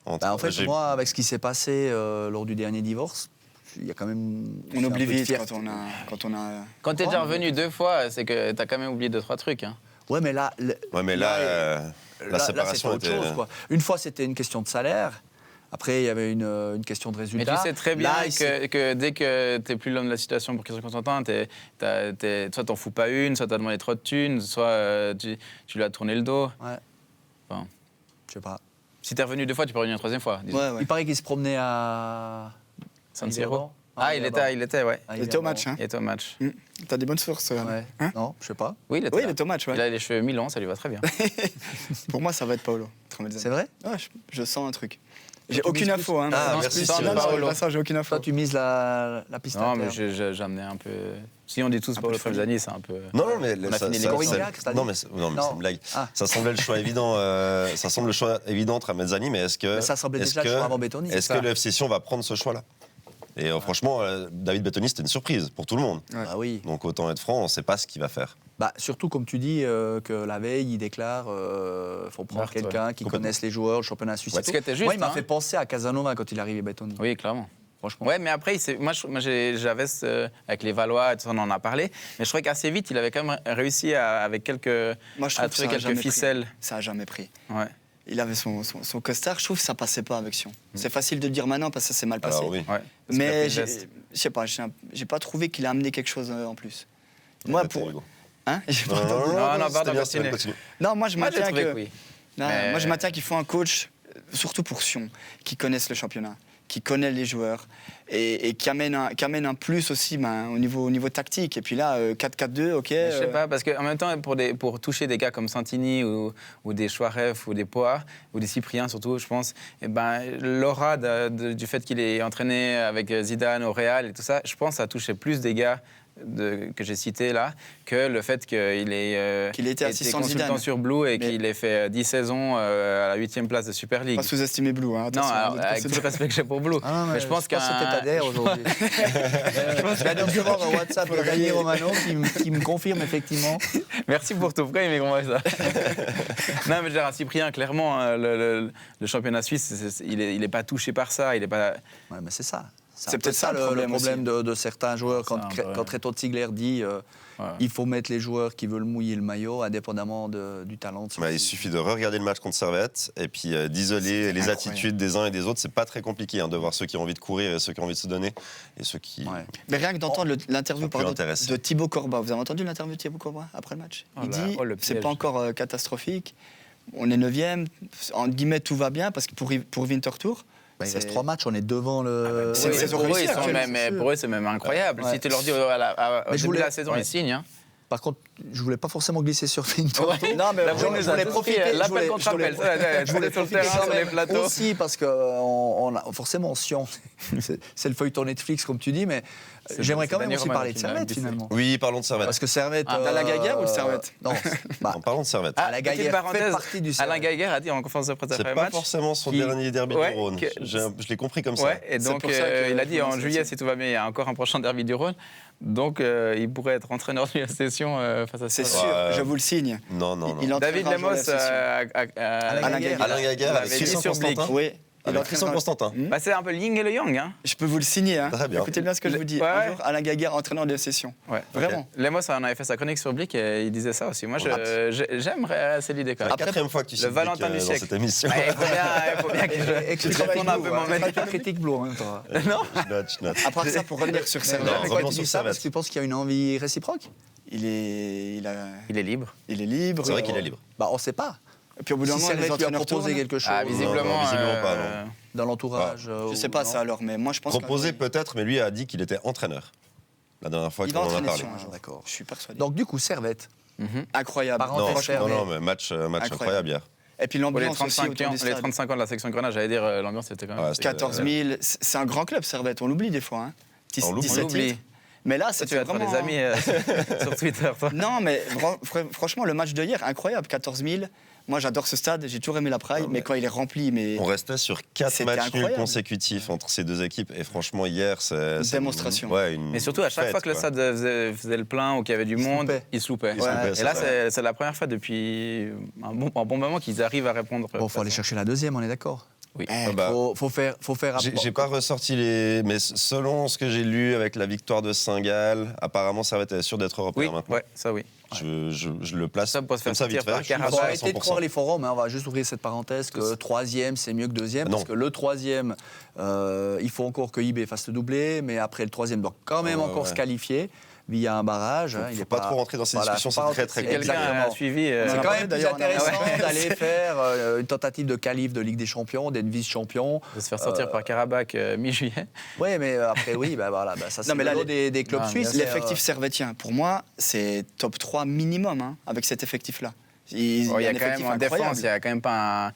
En fait, J'ai- moi, avec ce qui s'est passé lors du dernier divorce, il y a quand même. On un oublie peu de vite fierté. quand on a. Quand t'es déjà revenu 2 fois, c'est que t'as quand même oublié 2-3 trucs. Hein. Ouais, mais là. Ouais, mais là, la là, séparation c'était autre était. chose, quoi. Une fois, c'était une question de salaire. Après, il y avait une question de Mais résultat. tu sais très bien Là, il s'est- que dès que t'es plus l'homme de la situation pour Christian Constantin, soit t'en fous pas une, soit t'as demandé trop de thunes, soit tu lui as tourné le dos. Ouais. Enfin, Je sais pas. Si t'es revenu 2 fois, tu peux revenir une 3e fois. disons. Ouais, ouais. Il paraît qu'il se promenait à San à Siro. Yverdon. Ah, il était, ouais. Ah, Il était au match, hein. Il était au match. T'as des bonnes sources. Ouais. Hein Non, je sais pas. Oui, il était Oui, là. il était au match, ouais. Il a les cheveux mi-longs, ça lui va très bien. Pour moi, ça va être Paolo. Tramezzani. C'est vrai? Ouais, je sens un truc. J'ai tu aucune mises info. Hein, Ah, non, merci, plus, Cyril. non, non, Paolo. pas ça, j'ai aucune info. Toi, tu mises la piste Non, mais interne. j'amenais un peu. Si on dit tous Un Paolo peu de folie. Tramezzani, c'est un peu. Non, mais On a fini les Corignac, c'est-à-dire non, mais c'est Non. une blague. Ah. Ça semblait le choix évident. Ça semble le choix évident entre Mezzani, mais est-ce que Mais ça semblait est-ce déjà le que- choix avant Bettoni. Est-ce que le FC Sion va prendre ce choix-là? Et franchement, David Bettoni, c'était une surprise pour tout le monde. Ouais. Bah oui. Donc autant être franc, on ne sait pas ce qu'il va faire. Bah, surtout, comme tu dis, que la veille, il déclare faut prendre Meurtre, quelqu'un qui Complètement. connaisse les joueurs, le championnat suisse. Ouais, et ce tout. qui était juste, Moi, il m'a hein. fait penser à Casanova quand il est arrivé Bettoni. Oui, clairement. Franchement. Ouais, mais après, j'avais avec les Valois, et tout ça, on en a parlé. Mais je trouvais qu'assez vite, il avait quand même réussi avec quelques, Moi, je à trouve que trouver ça a quelques jamais ficelles. pris. Ça a jamais pris. Ouais. Il avait son costard. Je trouve que ça passait pas avec Sion. C'est facile de le dire maintenant parce que ça s'est mal passé. Alors oui. Ouais. Parce qu'il a Mais pris le je geste. sais pas, j'ai pas trouvé qu'il a amené quelque chose en plus. Moi, pour. Hugo. Hein J'ai pas Non, entendu. Non, c'était pardon, bien, continue. continue. Non, moi je Moi, j'ai maintiens trouvé que. que oui. Non, Mais- moi je maintiens qu'il faut un coach, surtout pour Sion, qui connaisse le championnat, qui connaît les joueurs et qui amène un plus aussi au niveau tactique. Et puis là, 4-4-2, ok. Mais je sais pas, parce qu'en même temps, pour toucher des gars comme Santini ou des Chouaref ou des Poa ou des Cypriens surtout, je pense, eh ben, l'aura du fait qu'il est entraîné avec Zidane au Real et tout ça, je pense que ça touchait plus des gars que j'ai cités là que le fait qu'il ait Qu'il ait été assistant de consultant Zidane. sur Blue et Mais- qu'il ait fait 10 saisons à la 8e place de Super League. Pas sous-estimer Blue. Hein, Non, attention, alors, de l'autre avec côté. tout le respect que j'ai pour Blue. Ah, mais je pense que c'était Tadère aujourd'hui. Je viens de recevoir un WhatsApp de Daniel Romano qui me confirme effectivement. Merci pour tout prêt, mais comment ça Non, mais je veux dire, un Cyprien, clairement, hein, le championnat suisse, il est pas touché par ça. Il est pas. Ouais, mais c'est ça. C'est peut-être ça le problème de certains joueurs. Ça, un peu, Quand Reto Ziegler dit Ouais. il faut mettre les joueurs qui veulent mouiller le maillot, indépendamment du talent. Bah, il suffit de regarder le match contre Servette et puis d'isoler les incroyable. attitudes des uns et des autres. C'est pas très compliqué de voir ceux qui ont envie de courir et ceux qui ont envie de se donner et ceux qui. Ouais. Mais rien que d'entendre l'interview plus intéressé. de Thibaut Corba. Vous avez entendu l'interview de Thibaut Corba après le match? Oh Il là, dit oh, le c'est piège. pas encore catastrophique. On est 9e. En guillemets, tout va bien parce que pour Winterthur. Bah, il reste 3 matchs, on est devant le. C'est une Oui, saison pour eux, réussie, ils sont actuellement, même, pour eux, c'est même incroyable. Ouais. Si tu leur dis au Mais je début de voulais- la saison, ouais. ils signent. Hein. Par contre, je voulais pas forcément glisser sur Finto. Non, mais La je Brune nous a voulais tous profiter, pris, je l'appel voulais- contre je voulais- appel. Je voulais sur le terrain, sur les plateaux. Aussi parce que on a forcément Sion, c'est le feuilleton Netflix comme tu dis, mais C'est- j'aimerais c'est quand même Daniel aussi Romano parler de qui l'a Servette glissé. finalement. Oui, parlons de Servette. Parce que Servette. Ah, Alain Gaguerre ou le Servette Non, bah, En parlant de Servette. Ah, Alain petite Gaguerre fait parenthèse, partie du Alain Servette. Gaguerre a dit en conférence de presse C'est après le pas match. forcément son qui- dernier derby Ouais, du Rhône. que- Je l'ai compris comme ça. Ouais, et C'est donc pour ça que il a dit je en pense juillet, aussi. si tout va bien, il y a encore un prochain derby du Rhône. Donc il pourrait être entraîneur de la session face à c'est ça. sûr, Ouais. je vous le signe. Non, non, non. Il David entraînera un jour Lemos la session. Alain Gaguerre. Alain Gaguerre l'avait avec dit Christian sur Blick. Constantin. Oui. Il Avec Christian entraînera- Constantin. Bah, c'est un peu le yin et le yang. Hein. Je peux vous le signer. Hein. Très bien. Écoutez bien ce que je vous dis. Ouais. Un jour, Alain Gaguerre, entraîneur de session. Ouais. Vraiment. Lemos on avait fait sa chronique sur Blick et il disait ça aussi. Moi, j'aimerais assez l'idée quand C'est même. la quatrième fois que tu le cites Valentin Blick, du dans siècle. cette émission. Ouais, il faut bien que je réponde un peu mon Tu métier. critiques Blue en même temps. Non. Je note. À part ça, pour revenir sur Mais Servette, Non, pourquoi revenons tu sur dis ça? Parce Servette. que tu penses qu'il y a une envie réciproque? il est Il est libre. C'est vrai qu'il est libre. Bah, on sait pas. Et puis au bout d'un Si moment, les Servette lui a entraîneurs proposé tournent. quelque chose Ah, visiblement. Non, visiblement pas, non. dans l'entourage. Je sais pas ça alors, mais moi je pense Proposé peut-être, mais lui a dit qu'il était entraîneur. La dernière fois Il qu'on va en a entraîner parlé. Sion un jour. D'accord. Je suis persuadé. Donc du coup, Servette. Incroyable. Parenthèse Non, fermée. non, mais match incroyable hier. Et puis Pour les l'ambiance aussi 35 autour ans, du les stade. 35 ans de la section Grenade, j'allais dire l'ambiance c'était quand même. Ouais, c'était- 14 000, c'est un grand club Servette, on l'oublie des fois. Hein. On l'oublie. 17 On l'oublie. titres. Mais là, Toi, c'est tu vas être vraiment... des amis sur Twitter, toi. Non, mais franchement, le match de hier, incroyable, 14 000. Moi, j'adore ce stade, j'ai toujours aimé la Praille, Non, mais quand il est rempli, mais On restait sur 4 C'était matchs nuls incroyable. consécutifs entre ces deux équipes. Et franchement, hier, c'est. Démonstration. Ouais, une Mais surtout, à chaque fête, fois que le quoi. stade faisait le plein ou qu'il y avait du Il se monde, loupait. il se loupait. Il se loupait, Et c'est là, ça. c'est la première fois depuis un bon moment qu'ils arrivent à répondre. Bon, faut aller chercher la deuxième, on est d'accord. Oui. Ah bah, Faut faire. J'ai pas ressorti les. Mais selon ce que j'ai lu avec la victoire de Saint-Gall, apparemment, Servette est sûr d'être européen Oui, maintenant. ouais, ça oui. Je le place Ça peut se faire comme ça sortir vite fait. par Je suis Carabao. Faut sûr à arrêter de 100%. croire les forums, hein, on va juste ouvrir cette parenthèse que troisième c'est mieux que deuxième, Non. parce que le troisième, il faut encore que IB fasse le doublé, mais après le troisième doit quand même Ouais, encore ouais. se qualifier. via un barrage. Il hein, ne faut pas trop rentrer dans ces discussions, faut pas c'est très, rentrer- très Quelqu'un compliqué. a suivi. C'est On en quand parlait même plus d'ailleurs, on a- intéressant Ouais. d'aller faire une tentative de qualif de Ligue des Champions, d'être vice-champion. De se faire sortir par Karabakh mi-juillet. Oui, mais après, oui, ça c'est Non, mais là, le lot des clubs Non, suisses. bien sûr. L'effectif servétien, pour moi, c'est top 3 minimum hein, avec cet effectif-là. Il y a un quand effectif même en incroyable. défense, il n'y a quand même pas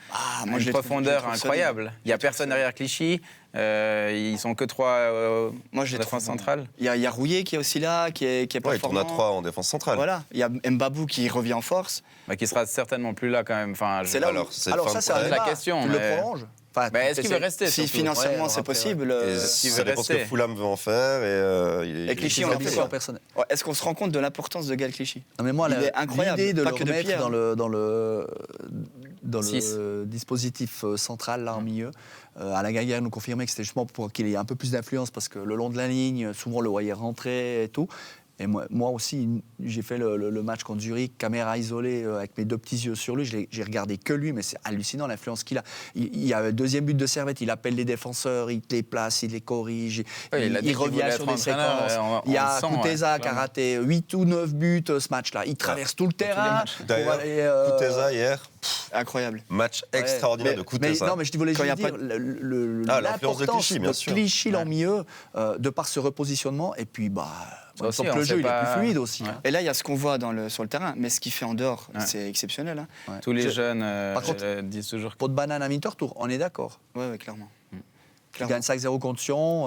moi, une je les trouve- profondeur je les trouve incroyable. Il n'y a personne derrière Clichy. Ils sont que 3 Moi, je les défense trouve bons. centrale. Il y a Rouillet qui est aussi là, qui est Ouais, il tourne performant. à 3 en défense centrale. Voilà, il y a Mbabou qui revient en force. Bah, qui sera certainement plus là quand même. Enfin, C'est là où- Alors, c'est Alors fin ça, de c'est un prêt. la débat. question, Tu mais- le prolonges. Enfin, Bah, est-ce qu'il veut rester Si surtout financièrement Ouais, c'est après, possible. Et Qui ça veut dépend ce que rester. Fulham veut en faire. Et Clichy, c'est on l'a une fait ambition ça. personnelle. Ouais, est-ce qu'on se rend compte de l'importance de Gal Clichy? Non, mais moi, Il est incroyable, l'idée de pas le que de remettre Pierre. dans Six. le dispositif central, là, en milieu, Alain Gaguerre nous confirmait que c'était justement pour qu'il ait un peu plus d'influence, parce que le long de la ligne, souvent, le voyait rentrer et tout. Et moi aussi, j'ai fait le match contre Zurich, caméra isolée, avec mes 2 petits yeux sur lui. J'ai regardé que lui, mais c'est hallucinant l'influence qu'il a. Il y a le deuxième but de Servette, il appelle les défenseurs, il les place, il les corrige, Ouais, il a dit il qu'il revient voulait sur être des entraîneur, séquences. on Il y a le sent, Kuteza ouais, qui a raté 8 ou 9 buts ce match-là. Il traverse tout le terrain. matchs. pour D'ailleurs, aller, Kuteza hier, Incroyable. match extraordinaire de Kuteza. Non, mais je voulais Quand juste il y a dire l'influence de l'importance Clichy, bien sûr. Clichy en milieu, de par ce repositionnement. Et puis, Ça aussi, le on jeu, sait il est pas- plus fluide aussi. Ouais. hein. Et là, il y a ce qu'on voit sur le terrain, mais ce qu'il fait en dehors, Ouais. c'est exceptionnel. Hein. Tous les jeunes Par contre, disent toujours Pot de banane à Winterthur, on est d'accord. Ouais, clairement. Il gagne 5-0 contre Sion,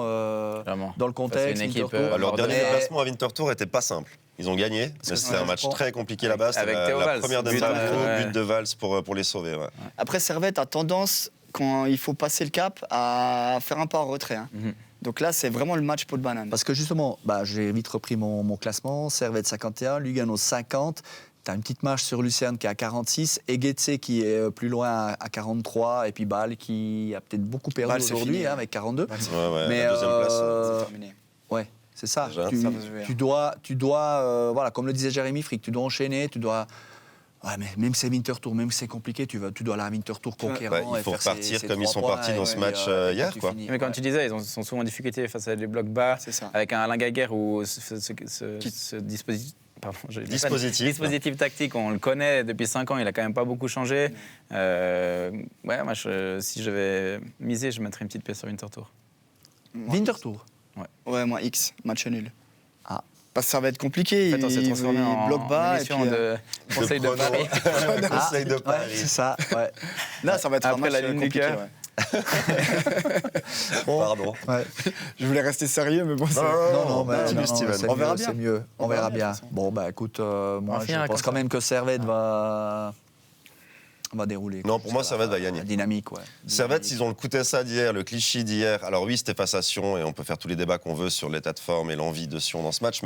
Clairement. dans le contexte. C'est une équipe, Winterthur. Leur Bordelais. dernier déplacement à Winterthur n'était pas simple. Ils ont gagné, mais que c'était ouais, un match je très compliqué là-bas. C'était Avec la Théo Valls. première But, d'Mbabou, ouais. but de Valls pour les sauver. Ouais. Après, Servette a tendance, quand il faut passer le cap, à faire un pas en retrait. Hein. Mhm. Donc là, c'est vraiment le match pot de banane. Parce que justement, j'ai vite repris mon classement. Servette 51, Lugano 50. Tu as une petite marge sur Lucerne qui est à 46. Et Getse qui est plus loin à 43. Et puis Bâle qui a peut-être beaucoup perdu Bâle, c'est aujourd'hui fini. avec 42. Ouais, Mais la deuxième place. C'est terminé. ouais, c'est ça. Déjà, Tu, ça va se jouer, hein. tu dois voilà, comme le disait Jérémy Frick, tu dois enchaîner, tu dois. Ouais, mais même si c'est Winterthur, même si c'est compliqué, tu dois aller à Winterthur conquérant. Ouais, il et faut faire repartir ses comme ils 3 sont points, partis dans et ce puis, match et hier, tu quoi. finis. Mais comme Ouais. tu disais, ils sont souvent en difficulté face à des blocs bas, C'est ça. avec un Alain Gaguerre ou ce dispositif. Pardon, dispositif tactique, on le connaît depuis 5 ans, il a quand même pas beaucoup changé. Ouais, moi, si je vais miser, je mettrais une petite pièce sur Winterthur. Winterthur. Ouais, moi, X, match nul. Ah. Parce que ça va être compliqué. En fait, on s'est transformé en bloc bas. Et émission puis, de Conseil de prono. Paris. Conseil de Ouais, Paris. c'est ça. Ouais. là, ça va être un Après match la ligne du compliqué. cœur. Ouais. Pardon. Ouais. Je voulais rester sérieux, mais bon, c'est... continue, Steven. c'est On verra mieux, bien. c'est mieux. On verra bien. de toute façon. Bon, écoute, moi, je finira pense comme quand même que Servette va dérouler. Non, pour moi, Servette va gagner. La dynamique, ouais. Servette, ils ont le Kuteza d'hier, le Clichy d'hier. Alors oui, c'était face à Sion et on peut faire tous les débats qu'on veut sur l'état de forme et l'envie de Sion dans ce match,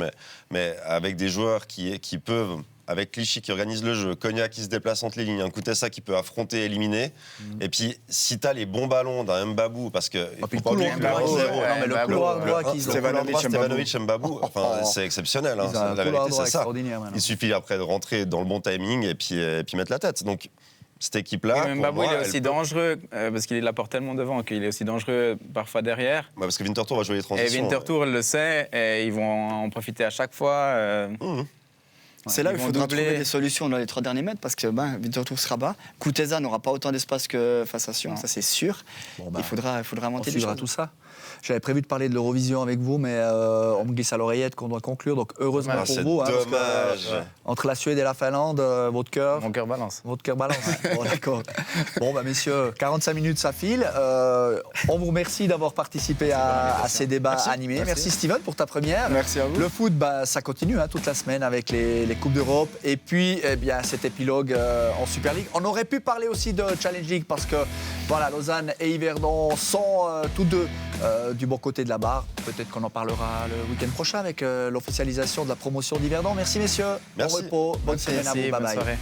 mais avec des joueurs qui peuvent, avec Clichy qui organise le jeu, Cognac qui se déplace entre les lignes, un Kuteza qui peut affronter et éliminer. Et puis, si tu as les bons ballons d'un Mbabou, parce que puis faut pas oublier que le couloir 1-0, droit, non, mais le Mbabou, couloir droit le qu'ils ont. Stevanovic, Stevanovic, Mbabou, enfin, c'est exceptionnel. Hein, Ils ont un la couloir vérité, droit c'est ça. extraordinaire maintenant. Il suffit après de rentrer dans le bon timing et puis mettre la tête. Donc, cette équipe-là, Et pour Mbabou, moi, il est elle aussi peut- dangereux, parce qu'il l'apporte tellement devant qu'il est aussi dangereux parfois derrière. Ouais, parce que Winterthur va jouer les Et transitions. Winterthur le sait, et ils vont en profiter à chaque fois. C'est là où Ils il vont faudra doubler. trouver des solutions dans les 3 derniers mètres parce que Winterthur sera bas. Kuteza n'aura pas autant d'espace que face à Sion, ça c'est sûr. Bon, Il faudra On inventer des suivra choses. tout ça. J'avais prévu de parler de l'Eurovision avec vous, mais on me glisse à l'oreillette qu'on doit conclure. Donc heureusement Ah, pour c'est vous, hein, parce que, dommage. entre la Suède et la Finlande, votre cœur Mon cœur balance. balance. Bon, d'accord. Bon, messieurs, 45 minutes, ça file. On vous remercie d'avoir participé à ces débats animés. Merci Steven pour ta première. Merci à vous. Le foot, ça continue toute la semaine avec les Coupes d'Europe. Et puis, cet épilogue en Super League. On aurait pu parler aussi de Challenge League parce que voilà, Lausanne et Yverdon sont tous deux du bon côté de la barre. Peut-être qu'on en parlera le week-end prochain avec l'officialisation de la promotion d'Yverdon. Merci messieurs. Merci. Bon repos. Bonne semaine à vous. Merci, Bye bonne bye. soirée.